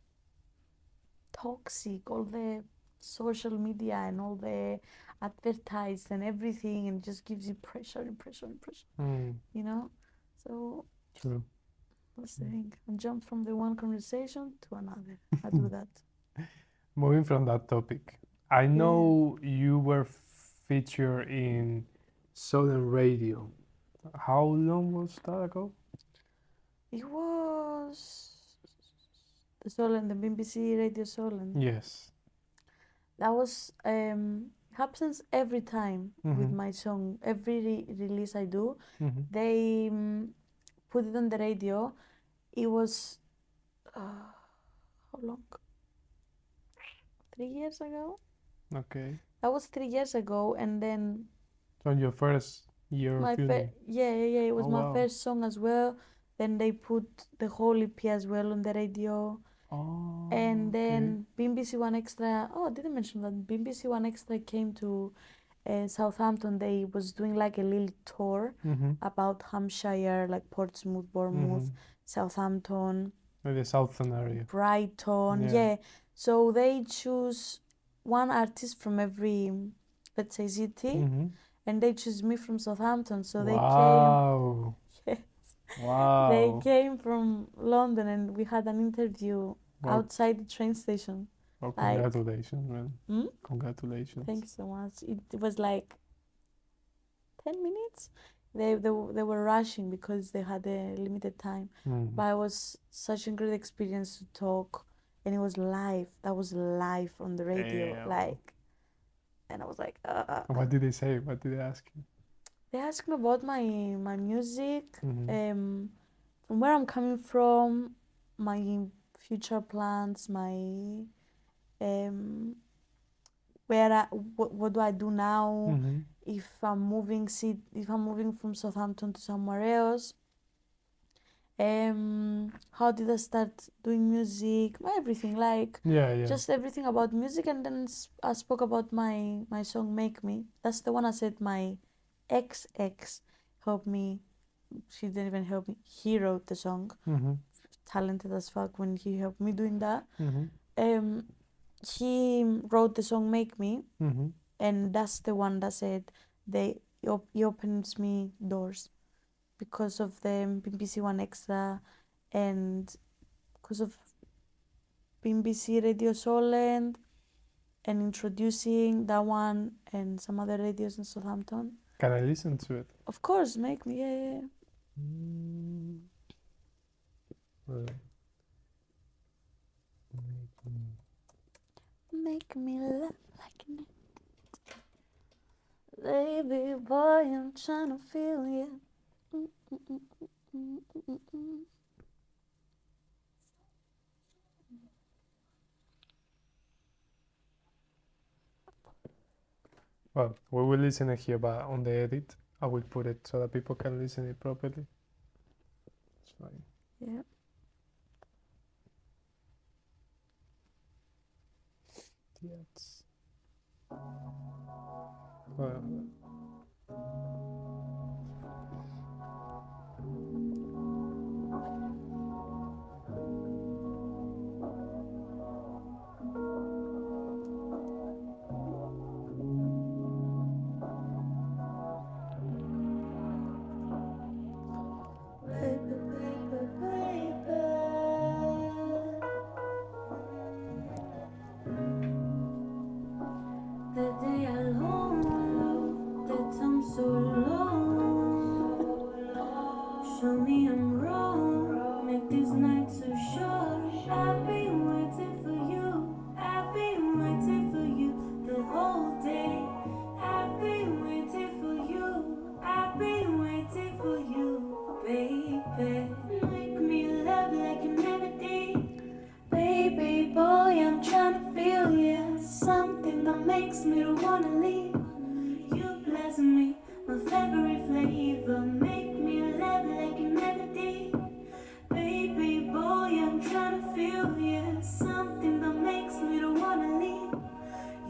toxic, all the social media and all the advertised and everything, and just gives you pressure and pressure and pressure, Mm. you know? So True. that's the thing. I jump from the one conversation to another. I do that. Moving from that topic, I know you were featured in Southern Radio. How long was that ago? It was the Solent, the BBC Radio Solent. Yes. That was happens every time with Mm-hmm. my song. Every release I do, Mm-hmm. they put it on the radio. It was how long? 3 years ago. Okay. That was 3 years ago, and then So your first year my of uni. yeah. It was Oh, my wow. first song as well. Then they put the whole EP as well on the radio. Oh, And okay. then BBC One Extra. Oh, I didn't mention that BBC One Extra came to Southampton. They was doing like a little tour Mm-hmm. about Hampshire, like Portsmouth, Bournemouth, Mm-hmm. Southampton, Like the southern area. Brighton. Yeah. Yeah. So they choose one artist from every, let's say, city, Mm-hmm. and they choose me from Southampton. So they Wow. came. Wow. They came from London, and we had an interview Wow. outside the train station. Well, Like, congratulations, man. hmm? Congratulations. Thank you so much. It was like 10 minutes. They were rushing because they had a limited time. Mm. But it was such a great experience to talk, and it was live. That was live on the radio. Damn. Like, and I was like, What did they say? What did they ask you? They asked me about my music, Mm-hmm. from where I'm coming from, my future plans, my what do I do now, Mm-hmm. if I'm moving from Southampton to somewhere else, how did I start doing music, everything, like Yeah. just everything about music. And then I spoke about my song Make Me. That's the one I said my ex helped me. She didn't even help me. He wrote the song. Mm-hmm. Talented as fuck when he helped me doing that. Mm-hmm. He wrote the song Make Me, Mm-hmm. and that's the one that said he opens me doors because of the BBC One Extra, and because of BBC Radio Solent, and introducing that one and some other radios in Southampton. Can I listen to it? Of course, Make Me, yeah. Make me love like an baby boy, I'm trying to feel you. Well, we will listen it here, but on the edit, I will put it so that people can listen it properly. It's fine. Yeah. Yes. Well, I'm so low. Show me I'm wrong. Make this night so short. I've been waiting for you. I've been waiting for you the whole day. I've been waiting for you. I've been waiting for you, baby. Make me love like you never did. Baby boy, I'm trying to feel you. Something that makes me don't wanna leave. You bless me, my favorite flavor. Make me love like you never did. Baby boy, I'm trying to feel you. Something that makes me don't wanna leave.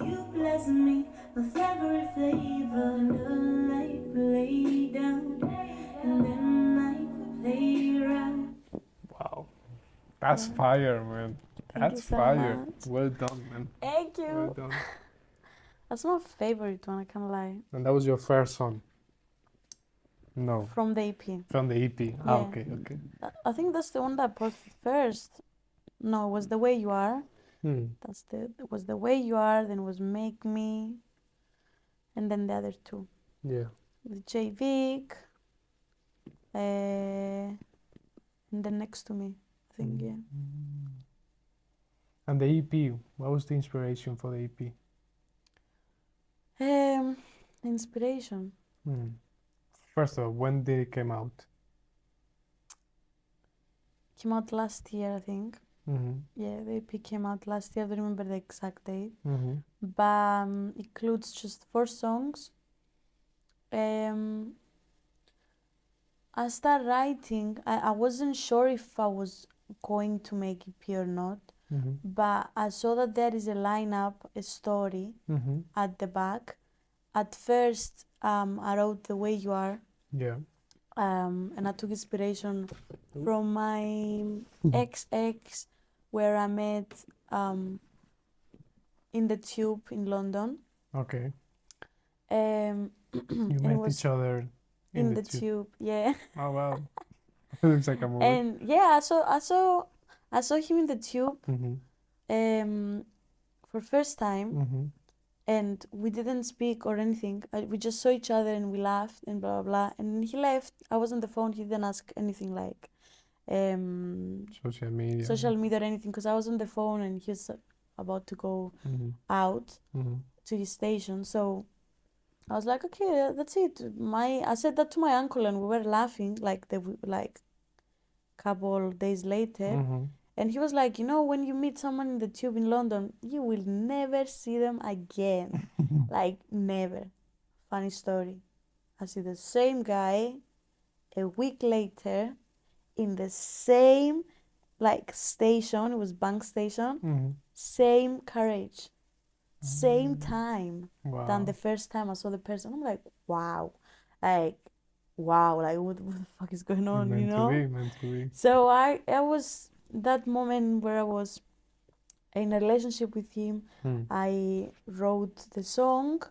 You bless me, my favorite flavor. The light lay down, and then night play around. Wow. That's Yeah. fire, man. Thank That's you so fire. much. Well done, man. Thank you. Well done. That's my favorite one, I can't lie. And that was your first song? No, From the EP. from the EP. Ah, Yeah. okay, okay. I think that's the one that I posted first. No, it was The Way You Are. Hmm. It was The Way You Are, then was Make Me, and then the other two. Yeah. With J Vic, and then Next to Me, I think, yeah. And the EP, what was the inspiration for the EP? Inspiration. First of all, when did it come out? Came out last year, I think. Mm-hmm. Yeah, the EP came out last year. I don't remember the exact date. Mm-hmm. But includes just 4 songs. I started writing. I wasn't sure if I was going to make EP or not, Mm-hmm. but I saw that there is a lineup, a story Mm-hmm. at the back. At first, I wrote The Way You Are, Yeah. and I took inspiration from my ex, where I met in the Tube in London. Okay. You You and met was each other in the Tube, yeah. Oh wow. Looks like a movie. And yeah, I saw him in the Tube Mm-hmm. for first time, Mm-hmm. and we didn't speak or anything. We just saw each other and we laughed and blah blah blah. And then he left. I was on the phone. He didn't ask anything like Social media. social media or anything, because I was on the phone and he was about to go Mm-hmm. out Mm-hmm. to his station. So I was like, okay, that's it. I said that to my uncle and we were laughing like couple days later. Mm-hmm. And he was like, when you meet someone in the Tube in London, you will never see them again. Like, never. Funny story. I see the same guy a week later in the same, station. It was Bank Station. Mm-hmm. Same carriage. Same time Wow. than the first time I saw the person. I'm like, wow. What the fuck is going on, Meant to be, meant to be. So I was that moment where I was in a relationship with him. I wrote the song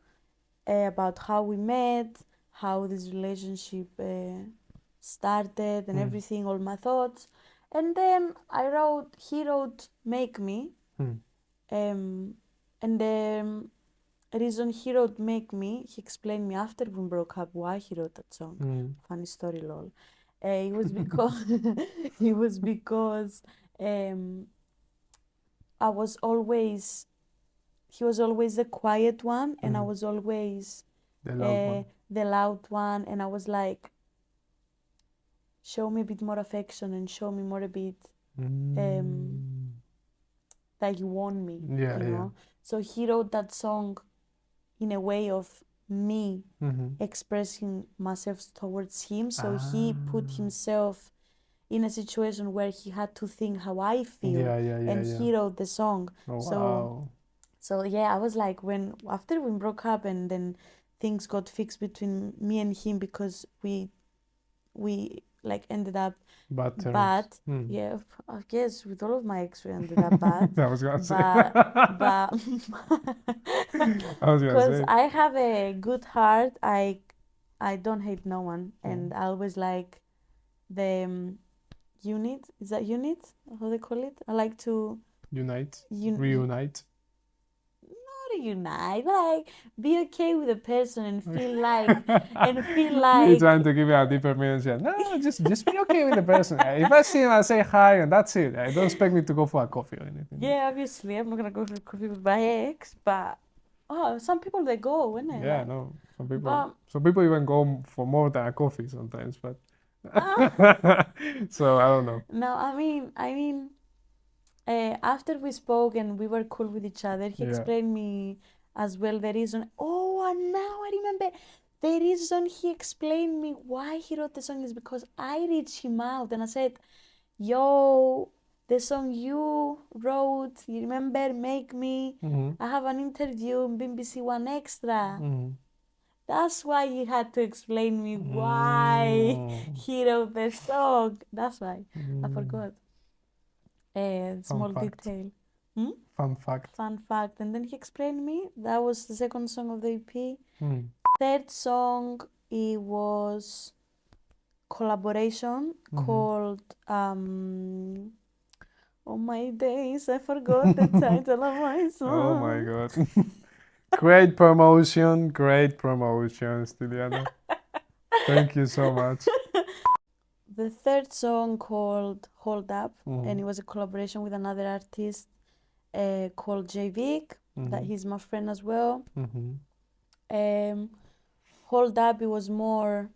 about how we met, how this relationship started and everything, all my thoughts. And then he wrote Make Me. And the reason he wrote Make Me, he explained me after we broke up why he wrote that song. Funny story, lol. It was because he was always the quiet one, and I was always The loud one. the loud one, and I was like, show me a bit more affection and show me more a bit that you want me, Yeah, you know. So he wrote that song in a way of me expressing myself towards him. So he put himself in a situation where he had to think how I feel, and he wrote the song. Oh, So wow. so yeah, I was like, after we broke up and then things got fixed between me and him, because we ended up Bad terms. bad. Yeah, I guess with all of my ex we ended up bad. I was gonna say. but I was gonna because say. I have a good heart, I don't hate no one, and I always like the unit. Is that unit? How they call it? I like to Unite. reunite. Reunite. Not unite, like be okay with the person and feel like Me trying to give you a deeper meaning. Yeah, no, just be okay with the person. If I see him, I say hi, and that's it. Don't expect me to go for a coffee or anything. yeah, obviously I'm not gonna go for coffee with my ex, but some people they go, innit? Yeah, Like, no. but Some people even go for more than a coffee sometimes. But so I don't know. no, after we spoke and we were cool with each other, he Yeah. explained me as well the reason. Oh, and now I remember the reason he explained me why he wrote the song is because I reached him out and I said, "Yo, the song you wrote, you remember, Make Me? Mm-hmm. I have an interview in BBC One Extra." Mm-hmm. That's why you had to explain me why he wrote the song. That's why. I forgot. Small fact. detail. Fun fact. Fun fact. And then he explained me that was the second song of the EP. Mm. Third song, it was collaboration called Oh My Days. I forgot the title of my song. Oh my god. Great promotion, Stiliana. Thank you so much. The third song called Hold Up, and it was a collaboration with another artist called J Vic, that he's my friend as well. Hold Up, it wasn't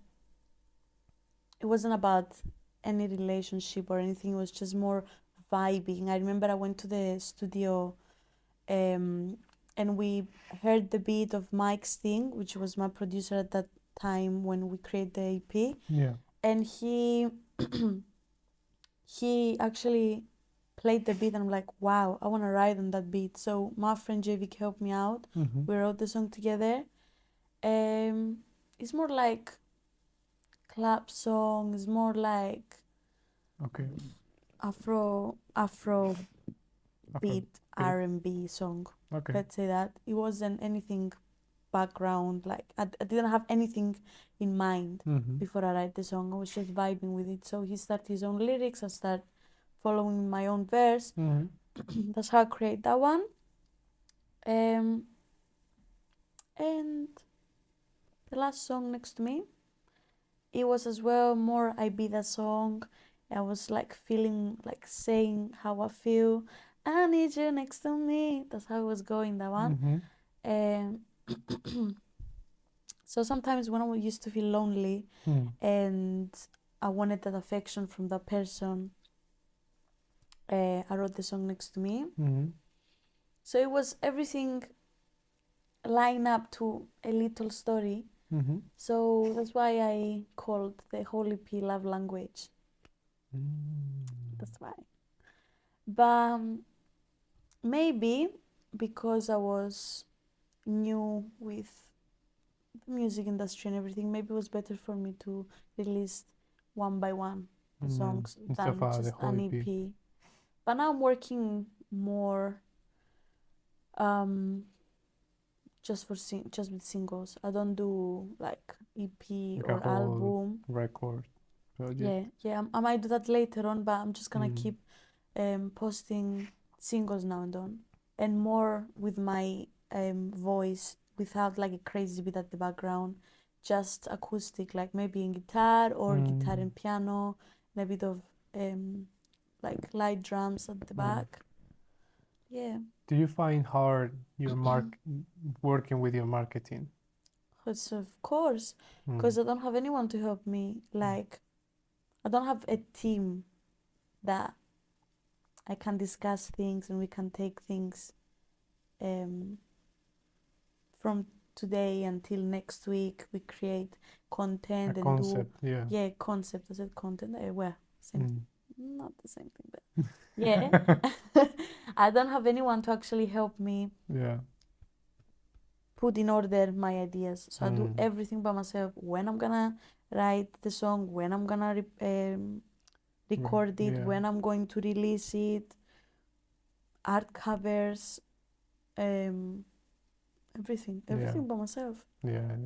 about any relationship or anything, it was just more vibing. I remember I went to the studio and we heard the beat of Mike Sting, which was my producer at that time when we created the EP. Yeah. And he actually played the beat and I'm like, wow, I want to ride on that beat. So my friend Javik helped me out. We wrote the song together. It's more like club song, it's more like Afro beat R&B song. Okay. Let's say that. It wasn't anything background, like I didn't have anything in mind before I write the song. I was just vibing with it. So he started his own lyrics, I started following my own verse. That's how I create that one. And the last song Next to Me, it was as well more Ibiza song. I was like feeling, like saying how I feel. I need you next to me. That's how it was going, that one. So sometimes when I used to feel lonely and I wanted that affection from that person, I wrote the song Next to Me. So it was everything line up to a little story. So that's why I called the whole EP Love Language. That's why. But maybe because I was new with the music industry and everything, maybe it was better for me to release one by one the songs than just an EP. But now I'm working more just with singles. I don't do like EP like or album record project. Yeah, I might do that later on, but I'm just gonna keep posting singles now and then, and more with my voice without like a crazy beat at the background, just acoustic, like maybe in guitar or guitar and piano, and a bit of like light drums at the back. Yeah. Do you find hard working with your marketing? Yes, of course, because I don't have anyone to help me. Like, I don't have a team that I can discuss things and we can take things from today until next week. We create content and concept, do concept. I said content. Well, same, not the same thing, but yeah. I don't have anyone to actually help me. Yeah. Put in order my ideas. So I do everything by myself. When I'm gonna write the song, when I'm gonna record it, when I'm going to release it, art covers, everything by myself. Yeah.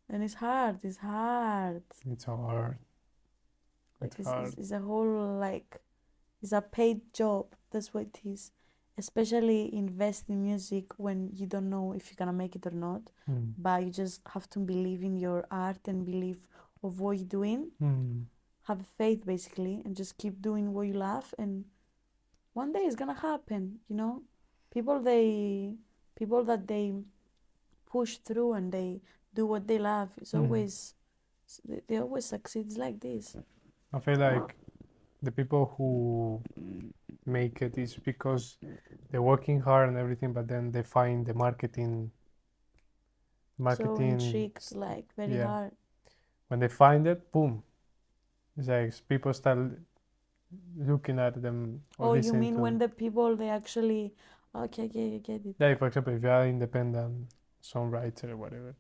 And it's hard. It's hard. It's a whole, like, it's a paid job. That's what it is. especially invest in music when you don't know if you're gonna make it or not, Mm. but you just have to believe in your art and believe of what you're doing. Mm. Have faith basically, and just keep doing what you love, and one day it's gonna happen. You know, people that they push through and they do what they love. It's always they always succeed. It's like this. I feel like the people who make it is because they're working hard and everything, but then they find the So marketing. intrigued, like very Yeah. hard. When they find it, boom! It's like people start looking at them or Oh, you listening mean to when them. the people they actually okay, I get it. Yeah, for example, if you are independent songwriter or whatever,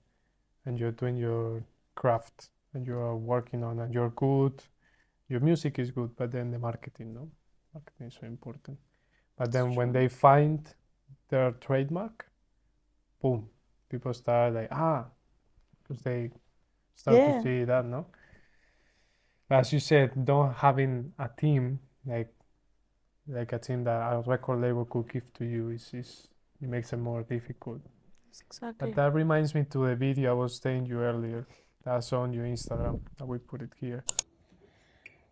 and you're doing your craft and you're working on it, you're good, your music is good, but then the marketing, no? Marketing is so important. But then when True. they find their trademark, boom, people start like, because they start to Yeah. see that, no? As you said, don't having a team like a team that a record label could give to you is it makes it more difficult. Exactly. But that reminds me to the video I was telling you earlier. That's on your Instagram. I will put it here.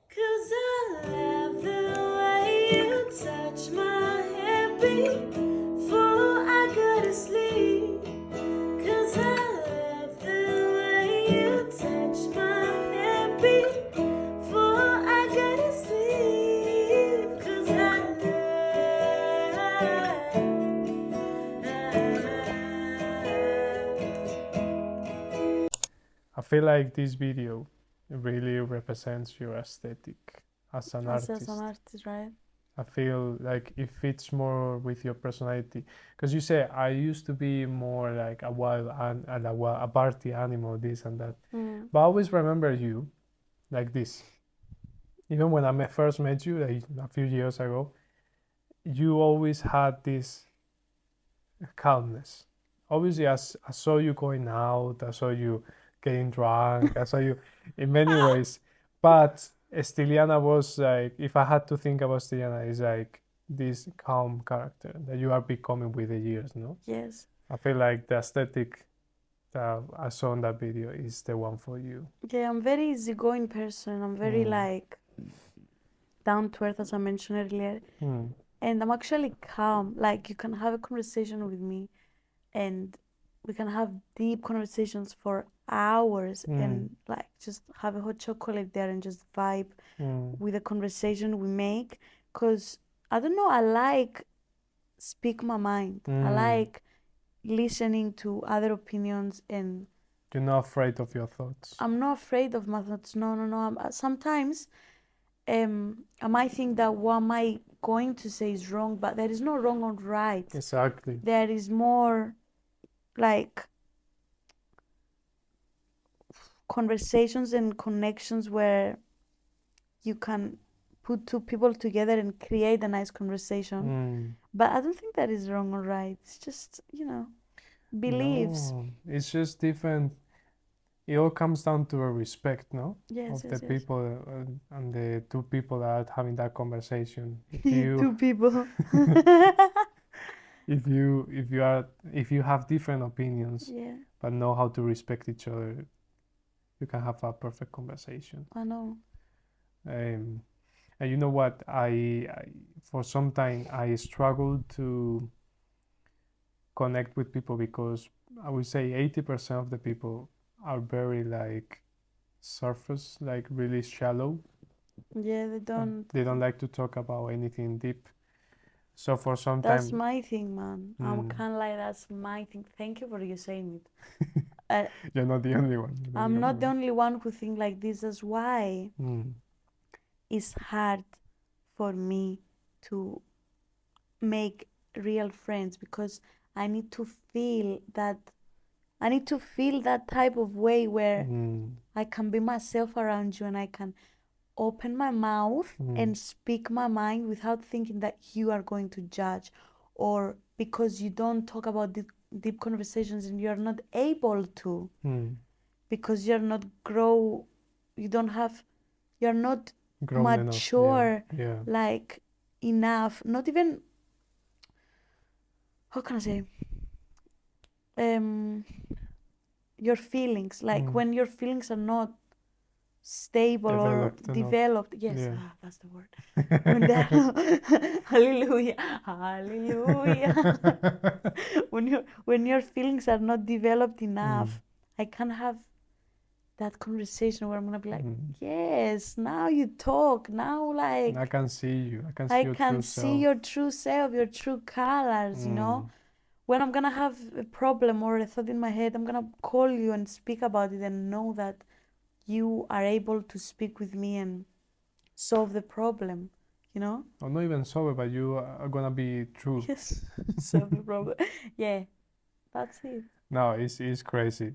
'Cause I love the way you touch my hair before I go to sleep. 'Cause I love the way you touch my hair before I go to sleep. 'Cause I feel like this video really represents your aesthetic as an as artist. an artist, right? I feel like it fits more with your personality. Because you say, I used to be more like a wild and a party animal, this and that. But I always remember you like this. Even when I first met you, like a few years ago, you always had this calmness. Obviously, I saw you going out, I saw you getting drunk, I saw you in many ways. But Stiliana was like, if I had to think about Stiliana, it's like this calm character that you are becoming with the years, no? Yes. I feel like the aesthetic that I saw in that video is the one for you. Yeah, I'm very easygoing person. I'm very Mm. like down to earth, as I mentioned earlier. Mm. And I'm actually calm. Like you can have a conversation with me and we can have deep conversations for hours and like just have a hot chocolate there and just vibe with the conversation we make. Cause I don't know, I like speak my mind. I like listening to other opinions and You're not afraid of your thoughts. I'm not afraid of my thoughts. No. Sometimes I might think that what am I going to say is wrong, but there is no wrong or right. Exactly. There is more like conversations and connections where you can put two people together and create a nice conversation. But I don't think that is wrong or right. It's just, beliefs. No, it's just different. It all comes down to a respect, no? Yes, Of yes, the yes. people and the two people that are having that conversation. If Two you people. if you have different opinions Yeah, but know how to respect each other, you can have a perfect conversation. I know. And you know what? I for some time I struggled to connect with people because I would say 80% of the people are very like surface, like really shallow. Yeah, they don't. They don't like to talk about anything deep. So for some That's time, my thing, man. I'm kind of like, that's my thing. Thank you for you saying it. you're not the only one. I'm not the only one who think like this. That's why it's hard for me to make real friends because I need to feel that. I need to feel that type of way where I can be myself around you and I can open my mouth and speak my mind without thinking that you are going to judge, or because you don't talk about deep conversations and you're not able to because you're not you're not grown enough. mature Yeah. like enough, not even how can I say, your feelings, like when your feelings are not stable Developed or enough. developed. Yes, Yeah. that's the word. When they're hallelujah, hallelujah. when your feelings are not developed enough, I can have that conversation where I'm gonna be like, yes, now you talk. Now, like, I can see you. I can see I your can true see self. your true self, your true colors, you know? When I'm gonna have a problem or a thought in my head, I'm gonna call you and speak about it and know that you are able to speak with me and solve the problem, you know? Or not even sober, but you are gonna be true. Yes, solve the problem. Yeah, that's it. No, it's crazy.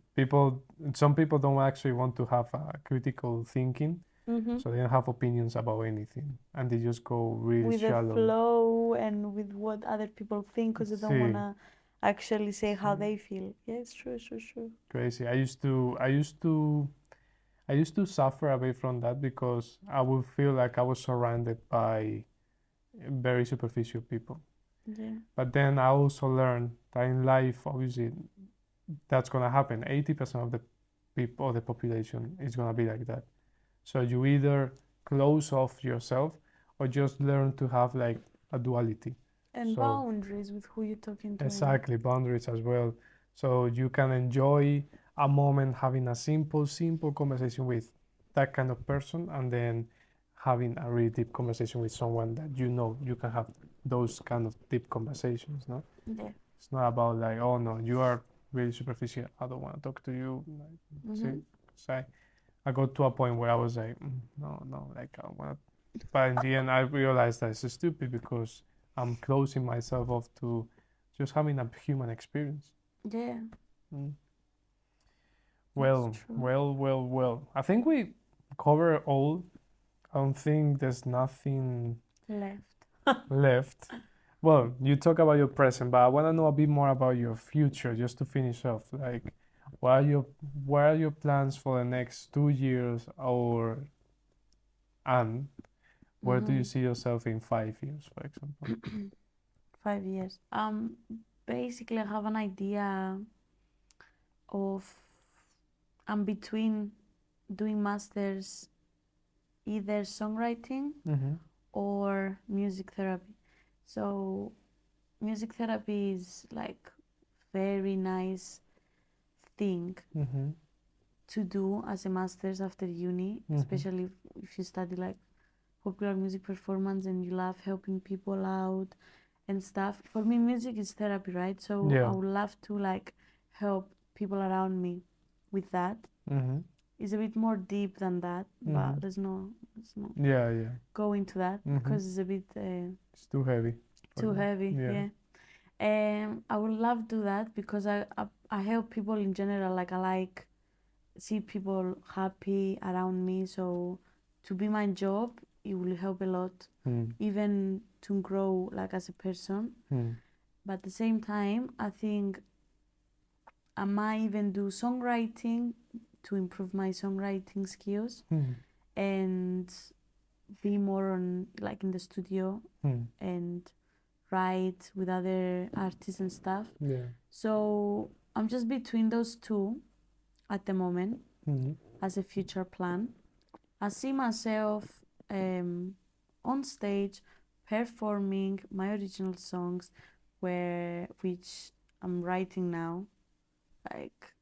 Some people don't actually want to have critical thinking, so they don't have opinions about anything, and they just go really With the shallow. flow and with what other people think, because they don't Sí. wanna actually say how they feel. Yeah, it's true, it's true, it's true. Crazy. I used to suffer a bit from that because I would feel like I was surrounded by very superficial people. Yeah. But then I also learned that in life, obviously, that's gonna happen. 80% of the people, or the population, is gonna be like that. So you either close off yourself or just learn to have like a duality. And So boundaries with who you're talking to. exactly, boundaries as well. So you can enjoy a moment having a simple conversation with that kind of person, and then having a really deep conversation with someone that you know you can have those kind of deep conversations, no? Yeah. It's not about like, oh no, you are really superficial, I don't want to talk to you. Like, see? So I got to a point where I was like, no, like I want to. But in the end, I realized that it's stupid because I'm closing myself off to just having a human experience. Yeah. Well, true. well. I think we cover all. I don't think there's nothing left. Well, you talk about your present, but I want to know a bit more about your future, just to finish off. Like, what are your plans for the next 2 years, and where do you see yourself in 5 years, for example? 5 years. Basically, I have an idea of I'm between doing masters, either songwriting or music therapy. So music therapy is like very nice thing to do as a master's after uni, especially if you study like popular music performance and you love helping people out and stuff. For me, music is therapy, right? So Yeah. I would love to like help people around me with that. It's a bit more deep than that, but let's not Yeah. go into that because it's a bit It's too heavy. too heavy. Yeah. I would love to do that because I help people in general. Like I like see people happy around me. So to be my job, it will help a lot, even to grow like as a person. But at the same time, I think I might even do songwriting to improve my songwriting skills and be more on like in the studio and write with other artists and stuff. Yeah. So I'm just between those two at the moment as a future plan. I see myself on stage performing my original songs which I'm writing now. Like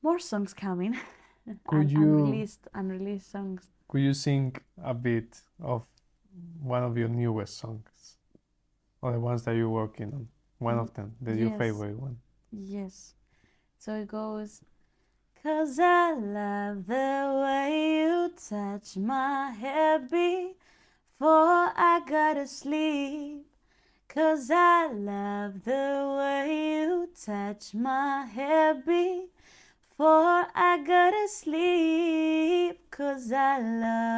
more songs coming. Unreleased songs. Could you sing a bit of one of your newest songs, or the ones that you're working on? One of them, your favorite one. Yes. So it goes, 'cause I love the way you touch my hair before I go to sleep. 'Cause I love the way you touch my hair before I go to sleep. 'Cause I love,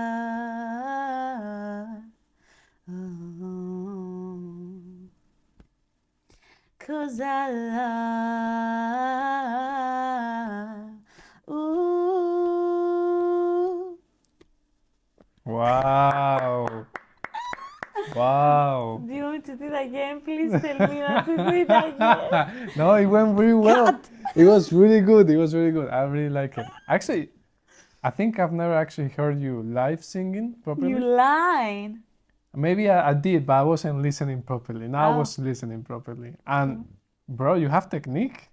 'cause I love, ooh. Wow. Wow. Do you want me to do it again. Please tell me not to do it again. No, it went really well. It was really good. It was really good. I really like it. Actually, I think I've never actually heard you live singing properly. You lied. Maybe I did, but I wasn't listening properly. Now I Oh. was listening properly. And bro, you have technique.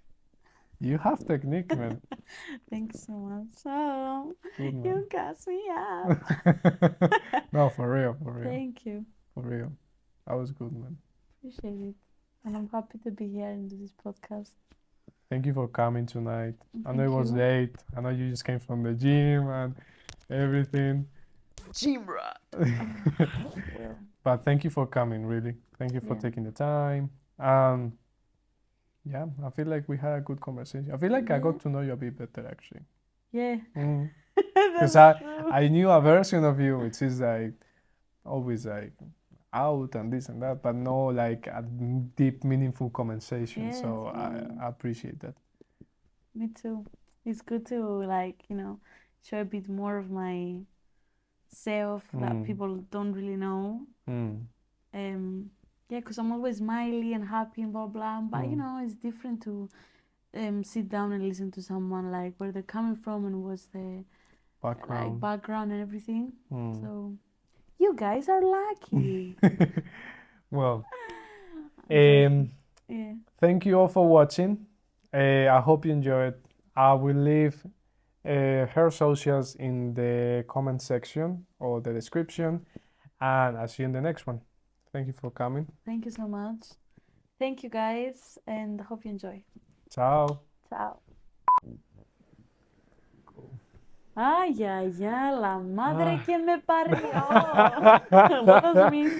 You have technique, man. Thanks so much. Oh, Good, man. you gas me up. No, for real, Thank you. for real. That was good, man. Appreciate it. And I'm happy to be here and do this podcast. Thank you for coming tonight. I know it Thank was you. late. I know you just came from the gym and everything. Gym rat. Well, But thank you for coming, really. Thank you for Yeah. taking the time. Yeah, I feel like we had a good conversation. I feel like I got Yeah. to know you a bit better, actually. yeah. Because That's true. I knew a version of you which is like always like out and this and that, but no like a deep, meaningful conversation. Yes, So yeah. I appreciate that. Me too. It's good to like, show a bit more of my self that Mm. people don't really know. Mm. Yeah, because I'm always smiley and happy and blah blah. But Mm. it's different to sit down and listen to someone like where they're coming from and what's the like Background. background and everything. Mm. So you guys are lucky. Well, I'm yeah. thank you all for watching. I hope you enjoyed. I will leave her socials in the comment section or the description, and I'll see you in the next one. Thank you for coming. Thank you so much. Thank you guys and hope you enjoy. Ciao. Chao. Ay, ay, ay, la madre Ah. que me parió. What does it mean?